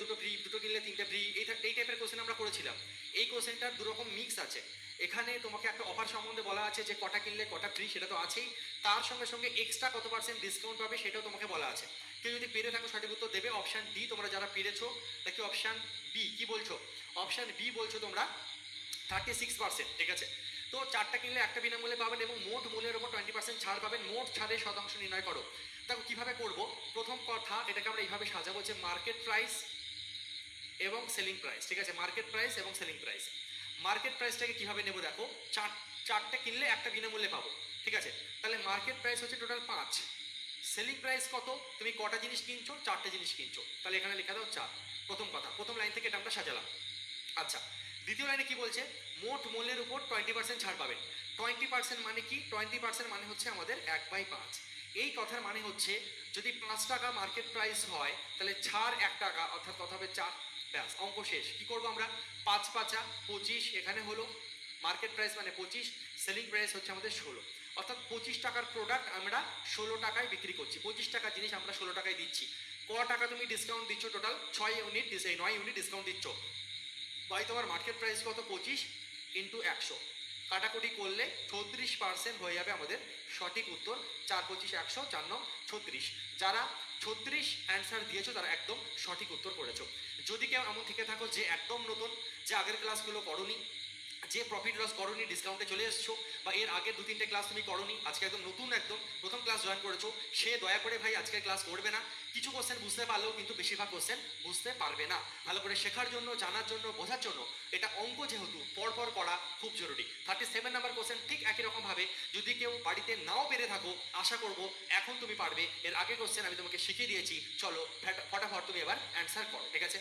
দুটো ফ্রি, দুটো কিনলে তিনটে ফ্রি, এই টাইপের কোশ্চেন আমরা করেছিলাম। এই কোশ্চেনটার দুরকম মিক্স আছে। এখানে তোমাকে একটা অফার সম্বন্ধে বলা আছে যে কটা কিনলে কটা ফ্রি, সেটা তো আছেই, তার সঙ্গে সঙ্গে এক্সট্রা কত পার্সেন্ট ডিসকাউন্ট পাবে সেটাও তোমাকে বলা আছে। কেউ যদি পেরে থাকো সঠিক উত্তর দেবে অপশান ডি, তোমরা যারা পেরেছো, নাকি অপশান বি, কি বলছো? অপশান বি বলছো তোমরা 36%, ঠিক আছে। তো চারটা কিনলে একটা বিনামূল্যে পাবেন এবং মোট মূল্যের উপর 20% ছাড় পাবেন। মোট ছাড়ের শতাংশ নির্ণয় করো। দেখো কীভাবে করবো। প্রথম কথা, এটাকে আমরা এইভাবে সাজাবো যে মার্কেট প্রাইস এবং সেলিং প্রাইস, ঠিক আছে, মার্কেট প্রাইস এবং সেলিং প্রাইস। মার্কেট প্রাইসটাকে কীভাবে নেবো দেখো, চারটে কিনলে একটা বিনামূল্যে পাবো, ঠিক আছে। তাহলে মার্কেট প্রাইস হচ্ছে টোটাল 5, সেলিং প্রাইস কত, তুমি কটা জিনিস কিনছো, চারটে জিনিস কিনছো, তাহলে এখানে লেখা দাও 4। প্রথম কথা, প্রথম লাইন থেকে এটা আমরা সাজালাম। আচ্ছা, দ্বিতীয় লাইনে কি বলছে, মোট মূল্যের উপর 20% ছাড় পাবেন। 20% মানে কি? 20% মানে হচ্ছে আমাদের 1/5। এই কথার মানে হচ্ছে যদি 5 টাকা মার্কেট প্রাইস হয় তাহলে ছাড় 1 টাকা, অর্থাৎ কথা হবে 4। ব্যাস, অঙ্ক শেষ। কি করবো আমরা? 5 5 25, এখানে হলো মার্কেট প্রাইস মানে 25, সেলিং প্রাইস হচ্ছে আমাদের 16, অর্থাৎ 25 টাকার প্রোডাক্ট আমরা 16 টাকায় বিক্রি করছি। 25 টাকার জিনিস আমরা 16 টাকায় দিচ্ছি। ক টাকা তুমি ডিসকাউন্ট দিচ্ছ? টোটাল 9 ইউনিট ডিসকাউন্ট দিচ্ছ। ভাই তোমার মার্কেট প্রাইস কত? 25 ইন্টু 100, কাটাকুটি করলে 36% হয়ে যাবে আমাদের সঠিক উত্তর। 4 25 100, 4 9 36। যারা 36 অ্যান্সার দিয়েছো তারা একদম সঠিক উত্তর করেছো। যদি কেউ এমন থেকে থাকো যে একদম নতুন, যে আগের ক্লাসগুলো করনি, যে প্রফিট লস করনি, ডিসকাউন্টে চলে এসছো, বা এর আগের 2-3টে ক্লাস তুমি করনি, আজকে একদম নতুন, একদম প্রথম ক্লাস জয়েন করেছো, সে দয়া করে ভাই আজকের ক্লাস করবে না। কিছু কোশ্চেন বুঝতে পারলেও কিন্তু বেশিরভাগ কোশ্চেন বুঝতে পারবে না। ভালো করে শেখার জন্য, জানার জন্য, বোঝার জন্য, এটা অঙ্ক যেহেতু পরপর করা খুব জরুরি। 37 নাম্বার কোশ্চেন ঠিক একই রকমভাবে যদি কেউ বাড়িতে নাও পেরে থাকো, আশা করবো এখন তুমি পারবে। এর আগে কোশ্চেন আমি তোমাকে শিখিয়ে দিয়েছি, চলো ফটাফট তুমি এবার অ্যান্সার করো, ঠিক আছে।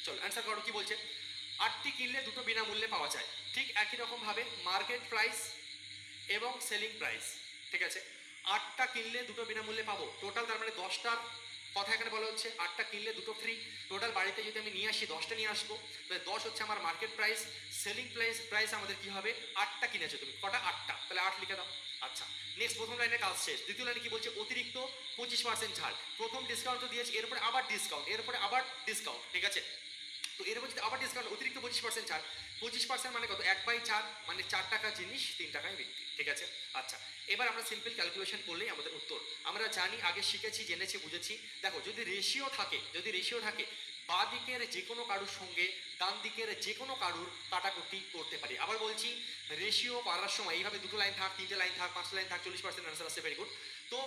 চলো অ্যান্সার করো। কি বলছে? 8টি কিনলে দুটো বিনামূল্যে পাওয়া যায়। ঠিক একই রকমভাবে মার্কেট প্রাইস এবং সেলিং প্রাইস, ঠিক আছে। 8টা কিনলে দুটো বিনামূল্যে পাবো, টোটাল তার মানে 10টার কথা এখানে বলা হচ্ছে। 8টা কিনলে দুটো ফ্রি, টোটাল বাড়িতে যদি আমি নিয়ে আসি 10টা নিয়ে আসবো, তাহলে 10 হচ্ছে আমার মার্কেট প্রাইস। সেলিং প্রাইস আমাদের কি হবে? 8টা কিনেছো তুমি, কটা? 8টা, তাহলে 8 লিখে দাও। আচ্ছা, নেক্সট প্রথম লাইনে কাজ শেষ। দ্বিতীয় লাইনে কি বলছে? অতিরিক্ত 25% ছাড়। প্রথম ডিসকাউন্ট তো দিয়েছে, এরপরে আবার ডিসকাউন্ট, এরপরে আবার ডিসকাউন্ট, ঠিক আছে। তো এর মধ্যে আবার ডিসকাউন্ট, অতিরিক্ত 25% ছাড়। 25% মানে কত? 1/4, মানে 4 টাকা জিনিস 3 টাকায় বিক্রি, ঠিক আছে। আচ্ছা, এবার আমরা সিম্পল ক্যালকুলেশন করলেই আমাদের উত্তর। আমরা জানি, আগে শিখেছি, জেনেছি, বুঝেছি। দেখো যদি রেশিও থাকে, বাঁ দিকের যে কোনো কারুর সঙ্গে ডান দিকের যে কোনো কারুর কাটাকুটি করতে পারি। আবার বলছি, রেশিও করার সময় এইভাবে 2টো লাইন থাক, 3টে লাইন থাক, 5টা লাইন থাক, 40% আনসার আসছে, ভেরি গুড। তো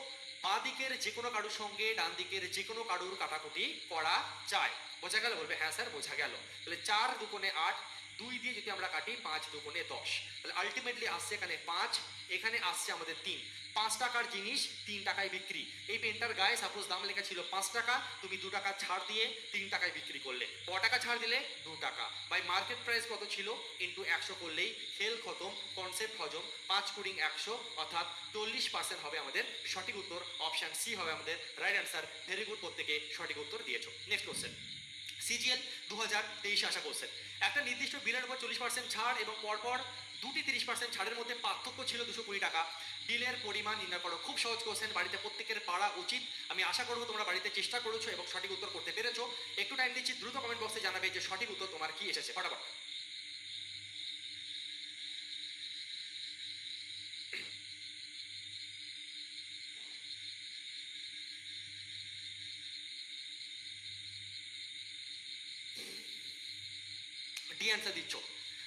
বাঁ দিকের যে কোনো কারুর সঙ্গে ডান দিকের যে কোনো কারুর কাটাকুটি করা যায়। বোঝা গেল? বলবে হ্যাঁ স্যার বোঝা গেল। তাহলে 4 2 8, 2 দিয়ে যদি আমরা কাটি 5 2 10, তাহলে আলটিমেটলি আসছে এখানে 5, এখানে আসছে আমাদের 3। 5 টাকার জিনিস 3 টাকায় বিক্রি। এই পেনটার গায়ে সাপোজ দাম লেখা ছিল 5 টাকা, তুমি 2 টাকা ছাড় দিয়ে 3 টাকায় বিক্রি করলে। ক টাকা ছাড় দিলে? 2 টাকা। বাই মার্কেট প্রাইস কত ছিল? ইন্টু 100 করলেই খেল খতম, কনসেপ্ট হজম। 5 কুড়ি 100, অর্থাৎ 40% হবে আমাদের সঠিক উত্তর। অপশান সি হবে আমাদের রাইট অ্যান্সার। ভেরি গুড, প্রত্যেকে সঠিক উত্তর দিয়েছো। নেক্সট কোশ্চেন, সিজিএল 2023 আসা কোশ্চেন। একটা নির্দিষ্ট বিলের উপর 40% ছাড় এবং পরপর দুটি 30% ছাড়ের মধ্যে পার্থক্য ছিল 220 টাকা। বিলের পরিমাণ নির্ণয় করো। খুব সহজ কোশ্চেন, বাড়িতে প্রত্যেকের পারা উচিত। আমি আশা করবো তোমরা বাড়িতে চেষ্টা করেছো এবং সঠিক উত্তর করতে পেরেছো। একটু টাইম দিচ্ছি, দ্রুত কমেন্ট বক্সে জানাবে যে সঠিক উত্তর তোমার কি এসেছে, ফটাফট। ডি অ্যান্সার দিচ্ছ,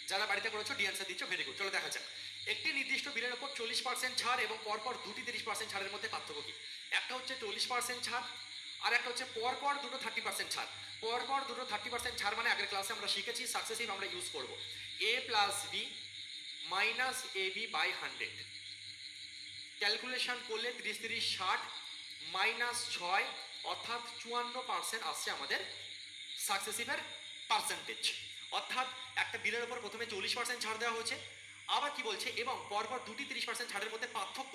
যারা বাড়িতে করেছো ডি অ্যান্সার দিচ্ছ, ভেরি গুড। চলো দেখা যাক। একটি নির্দিষ্ট বিলের ওপর 40% ছাড় এবং পরপর দুটি 30% ছাড়ের মধ্যে পার্থক্য কি? একটা হচ্ছে 40% ছাড়, আর একটা হচ্ছে পরপর দুটো 30% ছাড়। পরপর দুটো 30% ছাড় মানে আগের ক্লাসে আমরা শিখেছি, সাকসেসিভ আমরা ইউজ করব। A plus B minus A B by 100, calculation করলে 30 30 60 মাইনাস 6, অর্থাৎ 54% আসছে আমাদের সাকসেসিভের পার্সেন্টেজ। অর্থাৎ একটা বিলের উপর প্রথমে 40% ছাড় দেওয়া হয়েছে, আবার কি বলছে, এবং পরপর দুটি 30% ছাড়ের মধ্যে পার্থক্য।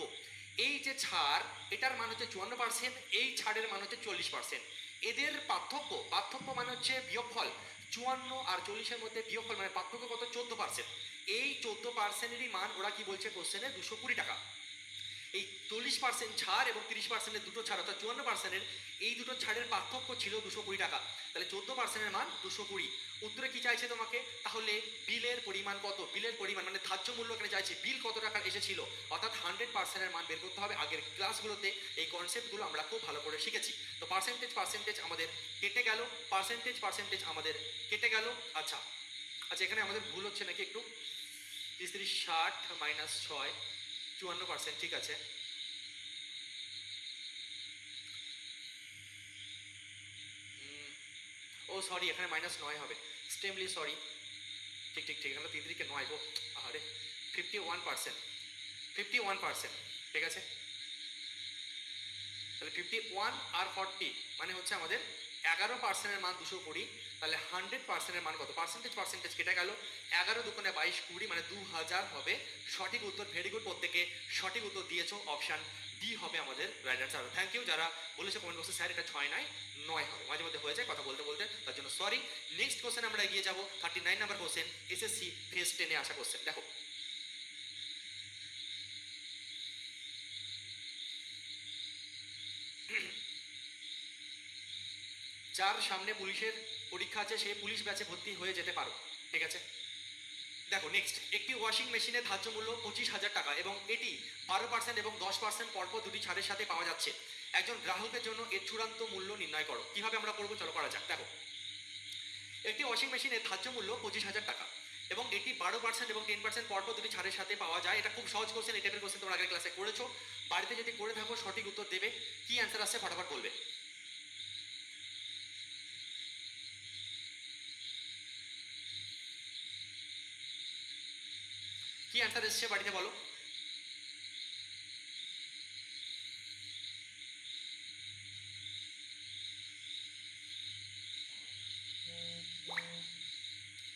এই যে ছাড়, এটার মান হচ্ছে 54%, এই ছাড়ের মান হচ্ছে 40%। এদের পার্থক্য মানে হচ্ছে বিয়োগফল। 54 আর 40-এর মধ্যে বিয়োগফল মানে পার্থক্য কত? 14%। এই 14%-এরই মান ওরা কি বলছে কোশ্চেনে? 220 টাকা। এই 40% ছাড় এবং 30%-এর দুটো ছাড় অর্থাৎ 54%-এর এই দুটো ছাড়ের পার্থক্য ছিল 220 টাকা। তাহলে 14%-এর মান 220। উত্তরে কি চাইছে তোমাকে? তাহলে বিলের পরিমাণ কত? বিলের পরিমাণ মানে ধার্য মূল্য এখানে চাইছে, বিল কত টাকার এসেছিল, অর্থাৎ 100%-এর মান বের করতে হবে। আগের ক্লাসগুলোতে এই কনসেপ্টগুলো আমরা খুব ভালো করে শিখেছি। তো পার্সেন্টেজ আমাদের কেটে গেল, পার্সেন্টেজ আমাদের কেটে গেল। আচ্ছা আচ্ছা, এখানে আমাদের ভুল হচ্ছে নাকি একটু? 30 60 মাইনাস 6 54%, ঠিক আছে। ও সরি, এখানে -9 হবে, এক্সট্রিমলি সরি। ঠিক ঠিক ঠিক, এখানে 3 9 গো, আরে 51%, 51%, ঠিক আছে। তাহলে 51 আর 40 মানে হচ্ছে আমাদের 11%-এর মান 220। তাহলে 100%-এর মান কত? পার্সেন্টেজ কেটে গেল, 11 দুগুণে 22 20 মানে 2000 হবে সঠিক উত্তর। ভেরি গুড, প্রত্যেকে সঠিক উত্তর দিয়েছো। অপশান ডি হবে আমাদের রাইট অ্যান্সার। থ্যাংক ইউ যারা বলেছে কমেন্ট বক্সে স্যার এটা 6 নয় 9 হবে, মাঝে মধ্যে হয়ে যায় কথা বলতে বলতে, তার জন্য সরি। নেক্সট কোশ্চেন আমরা এগিয়ে যাবো, 39 নাম্বার কোশ্চেন, এসএসসি ফেজ 10-এ আসা কোশ্চেন। দেখো, যার সামনে পুলিশের পরীক্ষা আছে সে পুলিশ ব্যাচে ভর্তি হয়ে যেতে পারো, ঠিক আছে। দেখো নেক্সট, একটি ওয়াশিং মেশিনের ধার্য মূল্য 25,000 টাকা এবং এটি 12% এবং 10% পরপর দুটি ছাড়ের সাথে পাওয়া যাচ্ছে। একজন গ্রাহকের জন্য এর চূড়ান্ত মূল্য নির্ণয় করো। কিভাবে আমরা করবো, চলো করা যাক। দেখো, একটি ওয়াশিং মেশিনের ধার্য মূল্য 25,000 টাকা এবং এটি 12% এবং 10% পরপর দুটি ছাড়ের সাথে পাওয়া যায়। এটা খুব সহজ কোশ্চেন, এই টাইপের কোশ্চেন তোমরা আগের ক্লাসে করেছো, বাড়িতে যদি করে থাকো সঠিক উত্তর দেবে। কি অ্যান্সার আসছে ফটাফট বলবে। কি অ্যান্সার এসছে বাড়িতে বলো।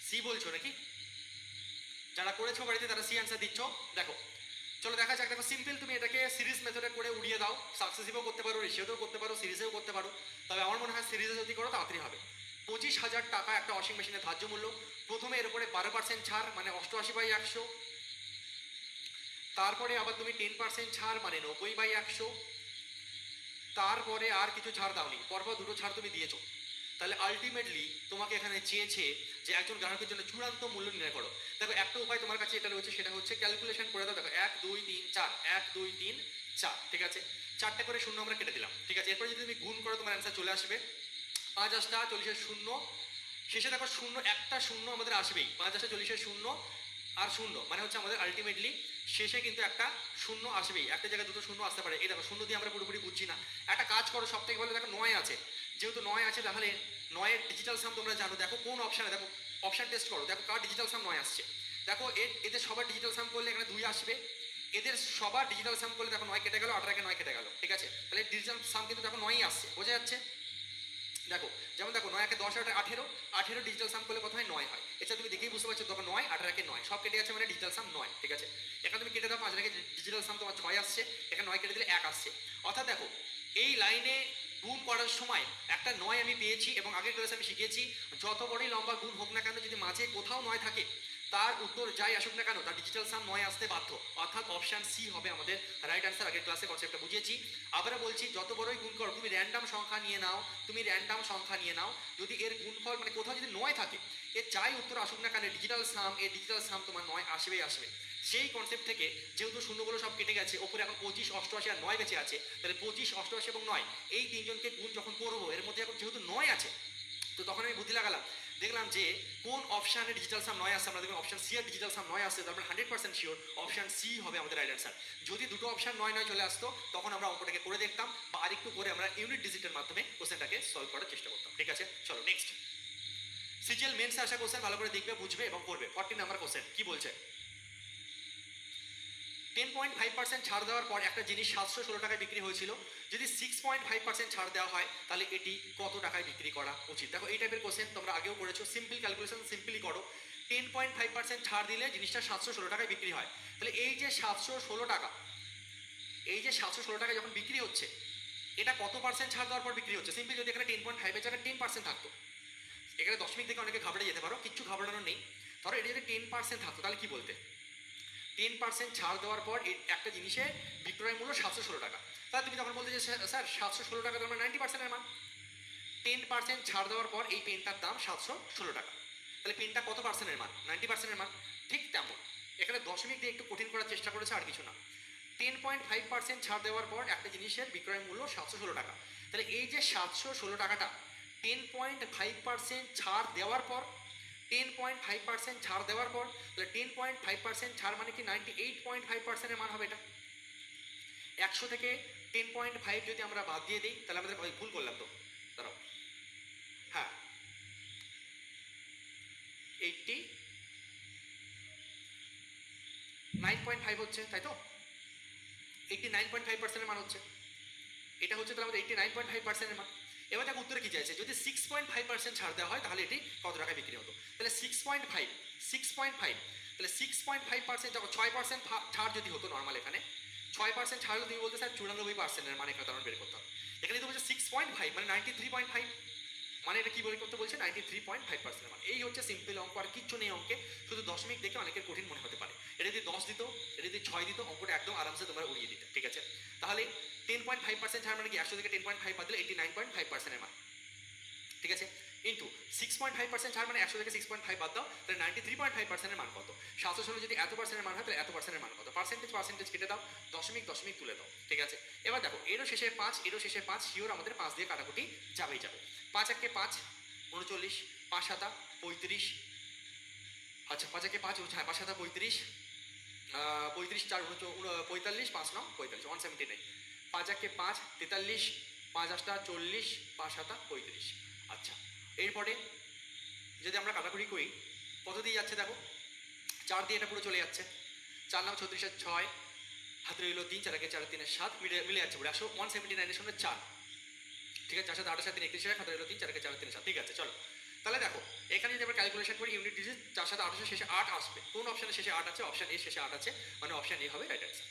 সি বলছো নাকি? যারা করেছো বাড়িতে তারা সি অ্যান্সার দিচ্ছ। দেখো চলো দেখা যাক। দেখো সিম্পল, তুমি এটাকে সিরিজ মেথডে করে উড়িয়ে দাও, সাকসেসিভও করতে পারো, রেশিওতেও করতে পারো, সিরিজেও করতে পারো। তবে আমার মনে হয় সিরিজে যদি করো তাড়াতাড়ি হবে। 25,000 টাকা একটা ওয়াশিং মেশিনের ধার্য মূল্য। প্রথমে এর উপরে 12% ছাড় মানে 88/100, তারপরে আবার তুমি 10% ছাড় মানে 90/100, তারপরে আর কিছু ছাড় দাওনি, পরপর দুটো ছাড় তুমি দিয়েছো। তাহলে আলটিমেটলি তোমাকে এখানে চেয়েছে যে একজন গ্রাহকের জন্য চূড়ান্ত মূল্য নির্ণয় করো। দেখো একটা উপায় তোমার কাছে এটা রয়েছে, সেটা হচ্ছে ক্যালকুলেশন করে দাও। দেখো 1 2 3 4, 1 2 3 4, ঠিক আছে। 4টে করে শূন্য আমরা কেটে দিলাম, ঠিক আছে। এরপরে যদি তুমি গুণ করো তোমার অ্যান্সার চলে আসবে। 5 8 40 শূন্য, শেষে দেখো শূন্য, একটা শূন্য আমাদের আসবেই। 5 8 40 শূন্য আর শূন্য মানে হচ্ছে আমাদের আলটিমেটলি শেষে কিন্তু একটা শূন্য আসবেই। একটা জায়গায় দুটো শূন্য আসতে পারে, এই দেখো শূন্য দিয়ে আমরা পুরোপুরি বুঝছি না। একটা কাজ করো, সব থেকে ভালো দেখো 9 আছে, যেহেতু 9 আছে তাহলে 9-এর ডিজিটাল সাম তোমরা জানো। দেখো কোন অপশানে, দেখো অপশান টেস্ট করো, দেখো কার ডিজিটাল সাম 9 আসছে। দেখো এদের সবার ডিজিটাল সাম করলে এখানে 2 আসবে, এদের সবার ডিজিটাল সাম করলে দেখো 9 কেটে গেল, 18-কে 9 কেটে গেল, ঠিক আছে। তাহলে ডিজিটাল সাম কিন্তু দেখো 9ই আসছে, বোঝা যাচ্ছে। দেখো যেমন দেখো 9 কে 10 আর 18, 18 ডিজিটাল সাম করলে কত হয় 9 হয়। এটা তুমি দেখেই বুঝতে পারছো, তখন 9 18-কে 9 সব কেটে যাচ্ছে মানে ডিজিটাল সাম 9, ঠিক আছে। এখানে তুমি কেটে দাও 5 রেখে ডিজিটাল সাম তোমার 6 আসছে, এখানে 9 কেটে দিলে 1 আসছে। অর্থাৎ দেখো এই লাইনে গুণ করার সময় একটা 9 আমি পেয়েছি এবং আগের ক্লাসে আমি শিখিয়েছি যত বড়ই লম্বা গুণ হোক না কেন যদি মাঝে কোথাও 9 থাকে তার উত্তর যাই আসুক না কেন তার ডিজিটাল সাম 9 আসতে বাধ্য। অর্থাৎ অপশান সি হবে আমাদের রাইট অ্যান্সার। আগের ক্লাসে কনসেপ্টটা বুঝিয়েছি, আবারও বলছি যত বড়ই গুণ করো তুমি র্যান্ডাম সংখ্যা নিয়ে নাও, তুমি র্যান্ডাম সংখ্যা নিয়ে নাও, যদি এর গুণফল মানে কোথাও যদি 9 থাকে এর যাই উত্তর আসুক না কেন ডিজিটাল সাম, এই ডিজিটাল সাম তোমার 9 আসবেই আসবে। সেই কনসেপ্ট থেকে যেহেতু শূন্যগুলো সব কেটে গেছে, ওপরে এখন 25 88 আর 9 বেঁচে আছে, তাহলে 25 88 এবং 9 এই তিনজনকে গুণ যখন করবো এর মধ্যে এখন যেহেতু 9 আছে, তো তখন আমি বুদ্ধি লাগালাম, দেখলাম যে কোন অপশানে ডিজিটাল সাম 9 আসছে, আমরা দেখলাম অপশান সি এর ডিজিটাল সাম 9 আসছে, তারপরে 100% শিওর অপশান সি হবে আমাদের রাইট অ্যান্সার। যদি দুটো অপশান 9 9 চলে আসতো তখন আমরা অঙ্কটাকে করে দেখতাম বা আরেকটু করে আমরা ইউনিট ডিজিটের মাধ্যমে কোশ্চেনটাকে সলভ করার চেষ্টা করতাম, ঠিক আছে। চলো নেক্সট, সিজিএল মেন্সে আসা কোশ্চেন ভালো করে দেখবে, বুঝবে এবং করবে। 40 নাম্বার কোশ্চেন কি বলছে, 10.5% ছাড় দেওয়ার পর একটা জিনিস 716 টাকায় বিক্রি হয়েছিল, যদি 6.5% ছাড় দেওয়া হয় তাহলে এটি কত টাকায় বিক্রি করা উচিত। দেখো এই টাইপের কোশ্চেন তোমরা আগেও করেছো, সিম্পল ক্যালকুলেশন সিম্পলি করো। 10.5% ছাড় দিলে জিনিসটা 716 টাকায় বিক্রি হয়, তাহলে এই যে 716 টাকা, এই যে 716 টাকা যখন বিক্রি হচ্ছে এটা কত পার্সেন্ট ছাড় দেওয়ার পর বিক্রি হচ্ছে। সিম্পলি যদি এখানে 10.5-এর জায়গায় 10% থাকতো, এখানে দশমিক থেকে অনেকে ঘাবড়ে যেতে পারো, কিচ্ছু ঘাবড়ানোর নেই। ধরো এটা যদি 10% থাকতো তাহলে কি বলতে, 10% ছাড় দেওয়ার পর এই একটা জিনিসে বিক্রয় মূল্য 716 টাকা। তাহলে তুমি তখন বলতে যে স্যার 716 টাকা তো আমরা 90%-এর মান। 10% ছাড় দেওয়ার পর এই পেনটার দাম 716 টাকা। তাহলে পেনটা কত পার্সেন্টের মান? 90%-এর মান। ঠিক তেমন এখানে দশমিক দিয়ে একটু কঠিন করার চেষ্টা করেছে, আর কিছু না। 10.5% ছাড় দেওয়ার পর একটা জিনিসের বিক্রয় মূল্য 716 টাকা। তাহলে এই যে 716 টাকাটা 10.5% ছাড় দেওয়ার পর, 10.5% ছাড় দেওয়ার পর, তাহলে 10.5% ছাড় মানে কি 98.5%-এর মান হবে এটা। 100 থেকে 10.5 যদি আমরা বাদ দিয়ে দিই তাহলে আমাদের ভুল করলাম তো, দাঁড়াও, হ্যাঁ 89.5 হচ্ছে, তাই তো? 89.5%-এর মান হচ্ছে, এটা হচ্ছে তাহলে আমাদের 89.5%-এর মান। এবার দেখো উত্তরে কি চাইছে, যদি 6.5% ছাড় দেওয়া হয় তাহলে এটি কত টাকায় বিক্রি হতো। তাহলে 6.5, তাহলে 6.5% যখন 6% ছাড় যদি হতো নর্মাল, এখানে 6% ছাড় হলে তুমি বলতে স্যার 94%-এর মান এখানে তার বের করতে হবে। এখানে তো বলছে 6.5 মানে 93.5, মানে এটা কি বলে করতে বলছে 93.5% মান। এই হচ্ছে সিম্পল অঙ্ক, আর কিচ্ছু নেই অঙ্কে, শুধু দশমিক দেখে অনেকের কঠিন মনে হতে পারে। এটা যদি 10 দিত, এটা যদি 6 দিত, অঙ্কটা একদম আরামসে তোমরা উড়িয়ে দিতে, ঠিক আছে? তাহলে 10.5% ছাড় মানে কি 100 থেকে 10.5 বাদ দিলে 89.5%-এর মান, ঠিক আছে? ইন্টু 6.5% ছাড় মানে 100 থেকে 6.5 বাদ দাও, তাহলে 93.5%-এর মান কত? 716 যদি এত পার্সেন্টের মান হয় তাহলে এত পার্সেন্টের মান কত? পার্সেন্টেজ কেটে দাও, দশমিক তুলে দাও, ঠিক আছে? এবার দেখো এরও শেষে 5, শিওর আমাদের 5 দিয়ে কাটাকুটি যাবেই যাবে। 5 একে 5 39, 5 7 35, আচ্ছা 5 একে 5, হ্যাঁ 5 7 35, 35 4 45, 5 9 45, 179। 5 একে 5 43, 5 8 40, 5 7 35। আচ্ছা এরপরে যদি আমরা কাটাকুটি করি কত দিয়ে যাচ্ছে দেখো, 4 দিয়ে এটা পুরো চলে যাচ্ছে, 4 9 36 6, হাতে রইল 3, 4 একে 4 3 7, মিলে যাচ্ছে পুরো 179-এর সঙ্গে 4, ঠিক আছে? 4 7 8 7 31, হাতে রইল 3, 4 একে 4 3 7, ঠিক আছে? চলো তাহলে দেখো এখানে যদি আমরা ক্যালকুলেশন করি ইউনিট ডিজিট 4 7 8 শেষে 8 আসবে। কোন অপশনের শেষে 8 আছে? অপশন এ শেষে 8 আছে, মানে অপশন এ হবে রাইট অ্যান্সার,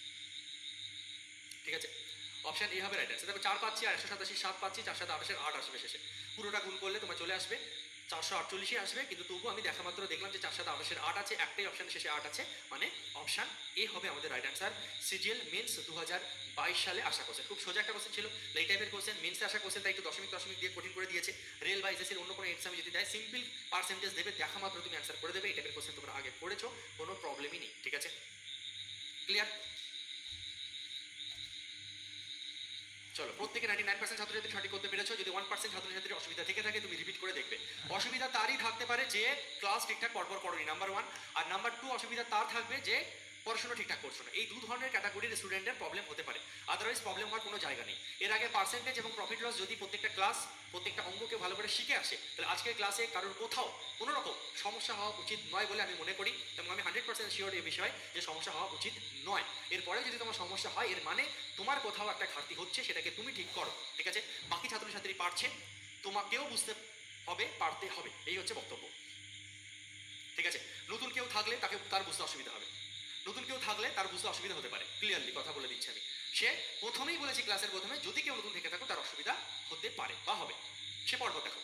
ঠিক আছে? অপশন এ হবে রাইট অ্যান্সার। দেখো 4 পাচ্ছি আর 187 7 পাচ্ছি, 4 7 8 8 আসবে শেষে, পুরোটা গুণ করলে তোমার চলে আসবে 448-ই আসবে। কিন্তু তবুও আমি দেখা মাত্র দেখলাম যে 4 7 8 8 আছে, একটাই অপশনের শেষে 8 আছে, মানে অপশন এ হবে আমাদের রাইট অ্যান্সার। সিজিএল মেন্স 2022 সালে আসা কোশ্চেন, খুব সোজা একটা কোশ্চেন ছিল, এই টাইপের কোশ্চেন মেন্সে আসা কোশ্চেন, তাই একটু দশমিক দিয়ে কঠিন করে দিয়েছে। রেল বা এসএসসির অন্য কোনো এক্সামে যদি দেয় সিম্পল পার্সেন্টেজ দেবে, দেখা মাত্র তুমি অ্যান্সার করে দেবে, এই টাইপের কোশ্চেন তোমরা আগে পড়েছো, কোনো প্রবলেমই নেই, ঠিক আছে? ক্লিয়ার? চলো প্রত্যেকে 99% ছাত্রছাত্রী সঠিক করতে পেরেছো। যদি 1% ছাত্রছাত্রীর অসুবিধা থেকে থাকে তুমি রিপিট করে দেখবে। অসুবিধা তারই থাকতে পারে যে ক্লাস ঠিকঠাক পরপর করোনি, নাম্বার 1। আর নাম্বার 2 অসুবিধা তার থাকবে যে পড়াশোনা ঠিকঠাক করছো না। এই দু ধরনের ক্যাটাগরির স্টুডেন্টের প্রবলেম হতে পারে, আদারওয়াইজ প্রবলেম হওয়ার কোনো জায়গা নেই। এর আগে পার্সেন্টেজ এবং প্রফিট লস যদি প্রত্যেকটা ক্লাস প্রত্যেকটা অঙ্ককে ভালো করে শিখে আসে, তাহলে আজকের ক্লাসে কারোর কোথাও কোনো রকম সমস্যা হওয়া উচিত নয় বলে আমি মনে করি, এবং আমি 100% শিওর এই বিষয়ে যে সমস্যা হওয়া উচিত নয়। এরপরে যদি তোমার সমস্যা হয় এর মানে তোমার কোথাও একটা ঘাটতি হচ্ছে, সেটাকে তুমি ঠিক করো, ঠিক আছে? বাকি ছাত্রছাত্রী পারছে, তোমাকেও বুঝতে হবে, পারতে হবে, এই হচ্ছে বক্তব্য, ঠিক আছে? নতুন কেউ থাকলে তার বুঝতে অসুবিধা হবে, নতুন কেউ থাকলে তার বুঝতে অসুবিধা হতে পারে, ক্লিয়ারলি কথা বলে দিচ্ছি আমি। সে প্রথমেই বলেছি ক্লাসের প্রথমে, যদি কেউ নতুন থেকে থাকো তার অসুবিধা হতে পারে বা হবে, সে পরপর দেখো।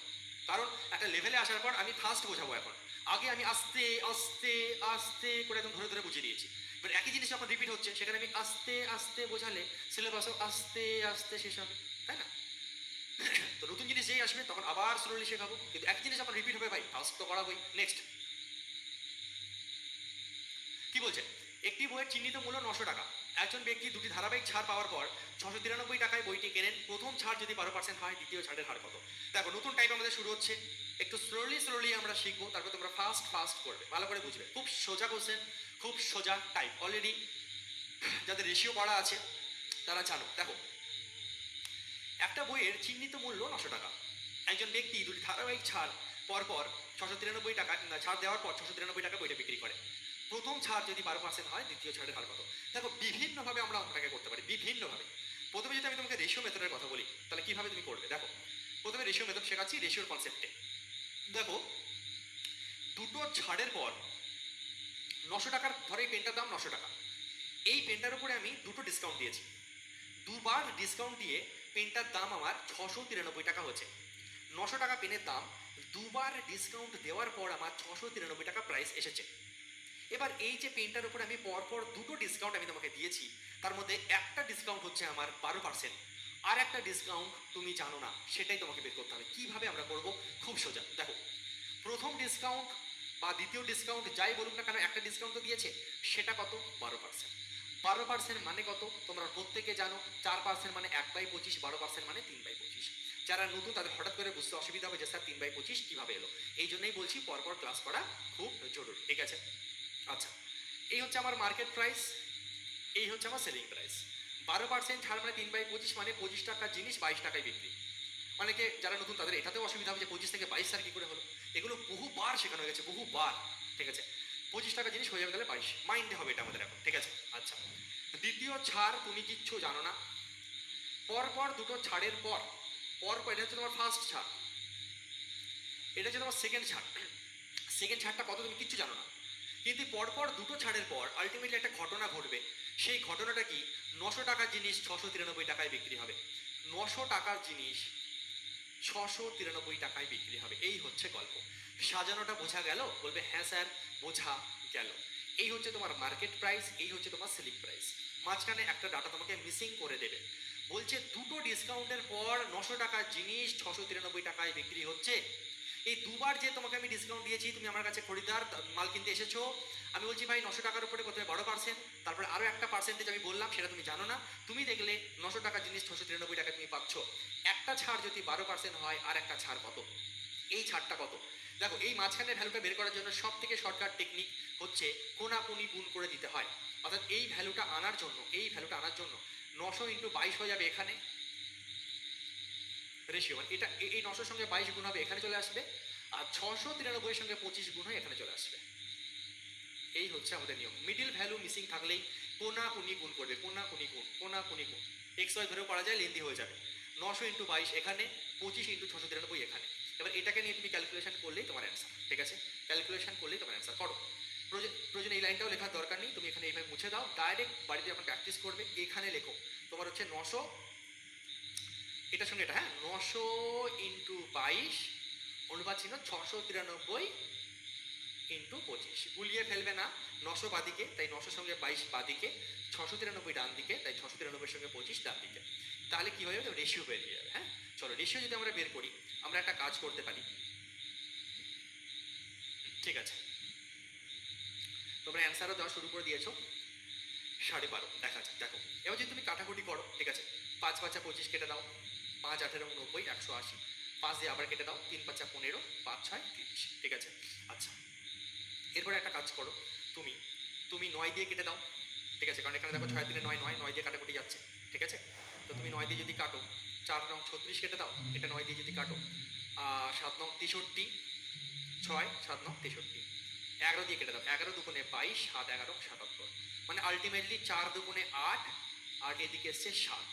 কারণ একটা লেভেলে আসার পর আমি ফার্স্ট বোঝাবো, এখন আগে আমি আস্তে আস্তে আস্তে করে একদম ধরে বুঝিয়ে দিয়েছি। এবার একই জিনিস যখন রিপিট হচ্ছে সেখানে আমি আস্তে আস্তে বোঝালে সিলেবাসও আস্তে আস্তে শেষ হবে, তাই না? তো নতুন জিনিস যেই আসবে তখন আবার স্লোলি শেখাবো, কিন্তু একই জিনিস যখন রিপিট হবে ভাই ফার্স্ট তো করাবোই। নেক্সট কি বলছে, একটি বইয়ের চিহ্নিত মূল্য 900 টাকা। একজন ব্যক্তি দুটি ধারাবাহিক ছাড় পাওয়ার পর 693 টাকায় বইটি কেনেন। প্রথম ছাড় যদি 12% হয়, দ্বিতীয় ছাড়ের হার কত? দেখো নতুন টাইপ আমাদের শুরু হচ্ছে, একটু স্লোলি আমরা শিখবো, তারপর তোমরা ফাস্ট করবে, ভালো করে বুঝবে। খুব সোজা কোশ্চেন, খুব সোজা টাইপ, অলরেডি যাদের রেশিও পড়া আছে তারা জানো। দেখো একটা বইয়ের চিহ্নিত মূল্য 900 টাকা। একজন ব্যক্তি দুটি ধারাবাহিক ছাড় পরপর 693 টাকা ছাড় দেওয়ার পর 693 টাকা বইটা বিক্রি করে। প্রথম ছাড় যদি 12% হয়, দ্বিতীয় ছাড়ের হার কত? দেখো বিভিন্নভাবে আমরা অঙ্কটাকে করতে পারি, বিভিন্নভাবে। প্রথমে যদি আমি তোমাকে রেশিও মেথডের কথা বলি তাহলে কিভাবে তুমি করবে, দেখো প্রথমে রেশিও মেথড শেখাচ্ছি, রেশিওর কনসেপ্টে। দেখো দুটো ছাড়ের পর 900 টাকার, ধরে এই পেনটার দাম 900 টাকা, এই পেনটার উপরে আমি দুটো ডিসকাউন্ট দিয়েছি, দুবার ডিসকাউন্ট দিয়ে পেনটার দাম আমার 693 টাকা হয়েছে। 900 টাকা পেনের দাম, দুবার ডিসকাউন্ট দেওয়ার পর আমার 693 টাকা প্রাইস এসেছে। এবার এই যে পেনটার উপরে আমি পরপর দুটো ডিসকাউন্ট আমি তোমাকে দিয়েছি, তার মধ্যে একটা ডিসকাউন্ট হচ্ছে আমার 12%, আর একটা ডিসকাউন্ট তুমি জানো না, সেটাই তোমাকে বের করতে হবে। কিভাবে আমরা করব? খুব সোজা। দেখো, প্রথম ডিসকাউন্ট বা দ্বিতীয় ডিসকাউন্ট যাই বলুক না কেন, একটা ডিসকাউন্ট তো দিয়েছে, সেটা কত? 12%। 12% মানে কত তোমরা প্রত্যেকে জানো, 4% মানে 1/25, 12% মানে 3/25। যারা নতুন তাদের হঠাৎ করে বুঝতে অসুবিধা হবে যে স্যার 3/25 কিভাবে এলো, এই জন্যই বলছি পরপর ক্লাস করা খুব জরুরি, ঠিক আছে? আচ্ছা, এই হচ্ছে আমার মার্কেট প্রাইস, এই হচ্ছে আমার সেলিং প্রাইস। 12% ছাড় মানে 3/25, মানে 25 টাকার জিনিস 22 টাকায় বিক্রি। অনেকে যারা নতুন তাদের এটাতেও অসুবিধা হবে যে 25 থেকে 22 স্যার কী করে হলো, এগুলো বহুবার শেখানো হয়ে গেছে, বহুবার, ঠিক আছে? 25 টাকা জিনিস হয়ে যাবে তাহলে 22, মাইন্ডে হবে এটা আমাদের এখন, ঠিক আছে? আচ্ছা, দ্বিতীয় ছাড় তুমি কিচ্ছু জানো না। পরপর দুটো ছাড়ের পর পরপর, এটা হচ্ছে তোমার ফার্স্ট ছাড়, এটা হচ্ছে তোমার সেকেন্ড ছাড়। সেকেন্ড ছাড়টা কত তুমি কিচ্ছু জানো না, কিন্তু পরপর দুটো ছাড়ের পর আলটিমেটলি একটা ঘটনা ঘটবে। সেই ঘটনাটা কি? 900 টাকার জিনিস 693 টাকায় বিক্রি হবে। 900 টাকার জিনিস 693 টাকায় বিক্রি হবে, এই হচ্ছে গল্প। সাজানোটা বোঝা গেল? বলবে হ্যাঁ স্যার বোঝা গেল। এই হচ্ছে তোমার মার্কেট প্রাইস, এই হচ্ছে তোমার সেলিং প্রাইস। মাঝখানে একটা ডাটা তোমাকে মিসিং করে দেবে, বলছে দুটো ডিসকাউন্টের পর 900 টাকার জিনিস 693 টাকায় বিক্রি হচ্ছে। এই দুবার যে তোমাকে আমি ডিসকাউন্ট দিয়েছি, তুমি আমার কাছে খরিদ্দার মাল কিনতে এসেছো, আমি বলছি ভাই 900 টাকার উপরে প্রথমে 12%, তারপরে আরও একটা পার্সেন্টেজ আমি বললাম, সেটা তুমি জানো না। তুমি দেখলে 900 টাকার জিনিস 693 টাকা তুমি পাচ্ছ। একটা ছাড় যদি 12% হয়, আর একটা ছাড় কত? এই ছাড়টা কত? দেখো, এই মাঝখানের ভ্যালুটা বের করার জন্য সব থেকে শর্টকাট টেকনিক হচ্ছে কোনাকুনি গুণ করে দিতে হয়। অর্থাৎ এই ভ্যালুটা আনার জন্য, এই ভ্যালুটা আনার জন্য 900 × 22 হয়ে যাবে এখানে রেশিও, মানে এটা এই 900-র সঙ্গে 22 গুণ হবে, এখানে চলে আসবে। আর 693-এর সঙ্গে 25 গুণ হয়ে এখানে চলে আসবে। এই হচ্ছে আমাদের নিয়ম। মিডিল ভ্যালু মিসিং থাকলেই কোনাকুনি গুণ করবে, কোনাকুনি গুণ, কোনাকুনি গুণ। এক্স ওয়াই ধরেও করা যায়, লেন্দি হয়ে যাবে। 900 × 22 এখানে, 25 × 693 এখানে। এবার এটাকে নিয়ে তুমি ক্যালকুলেশন করলেই তোমার অ্যান্সার, ঠিক আছে? ক্যালকুলেশন করলেই তোমার অ্যান্সার। করো, প্রয়োজন এই লাইনটাও লেখার দরকার নেই, তুমি এখানে এইভাবে মুছে দাও, ডাইরেক্ট বাড়িতে যখন প্র্যাকটিস করবে এখানে লেখো। তোমার হচ্ছে 900, এটার সঙ্গে এটা, হ্যাঁ, 900 × 22 অনুপাত ছিল 693 × 25। গুলিয়ে ফেলবে না, 900 বাদিকে তাই 900-র সঙ্গে 22 বাদিকে, 693 ডান দিকে তাই 693-এর সঙ্গে 25 ডান দিকে। তাহলে কি হয়ে যাবে? রেশিও বেরিয়ে যাবে। হ্যাঁ, চলো রেশিও যদি আমরা বের করি, আমরা একটা কাজ করতে পারি, ঠিক আছে? তোমরা অ্যান্সারও দেওয়া শুরু করে দিয়েছো, 12.5 দেখা যাক। দেখো, এবার যদি তুমি কাটাকুটি করো, ঠিক আছে, 5 × 5 = 25 কেটে দাও, 5 × 8 = 90, 180, 5 দিয়ে আবার কেটে দাও, 3 × 5 = 15, 5 × 6 = 30, ঠিক আছে? আচ্ছা, এরপরে একটা কাজ করো, তুমি তুমি 9 দিয়ে কেটে দাও, ঠিক আছে? কারণ এখানে দেখো 6 × 3 = 9, 9 দিয়ে কাটাকুটি যাচ্ছে, ঠিক আছে? তো তুমি 9 দিয়ে যদি কাটো, 4 × 9 = 36 কেটে দাও, এটা 9 দিয়ে যদি কাটো, 7 × 9 = 63, 6, 7 × 9 = 63, 11 দিয়ে কেটে দাও, 11 × 2 = 22, 7 × 11 = 77, মানে আলটিমেটলি 4 × 2 = 8, আর এদিকে এসছে 7।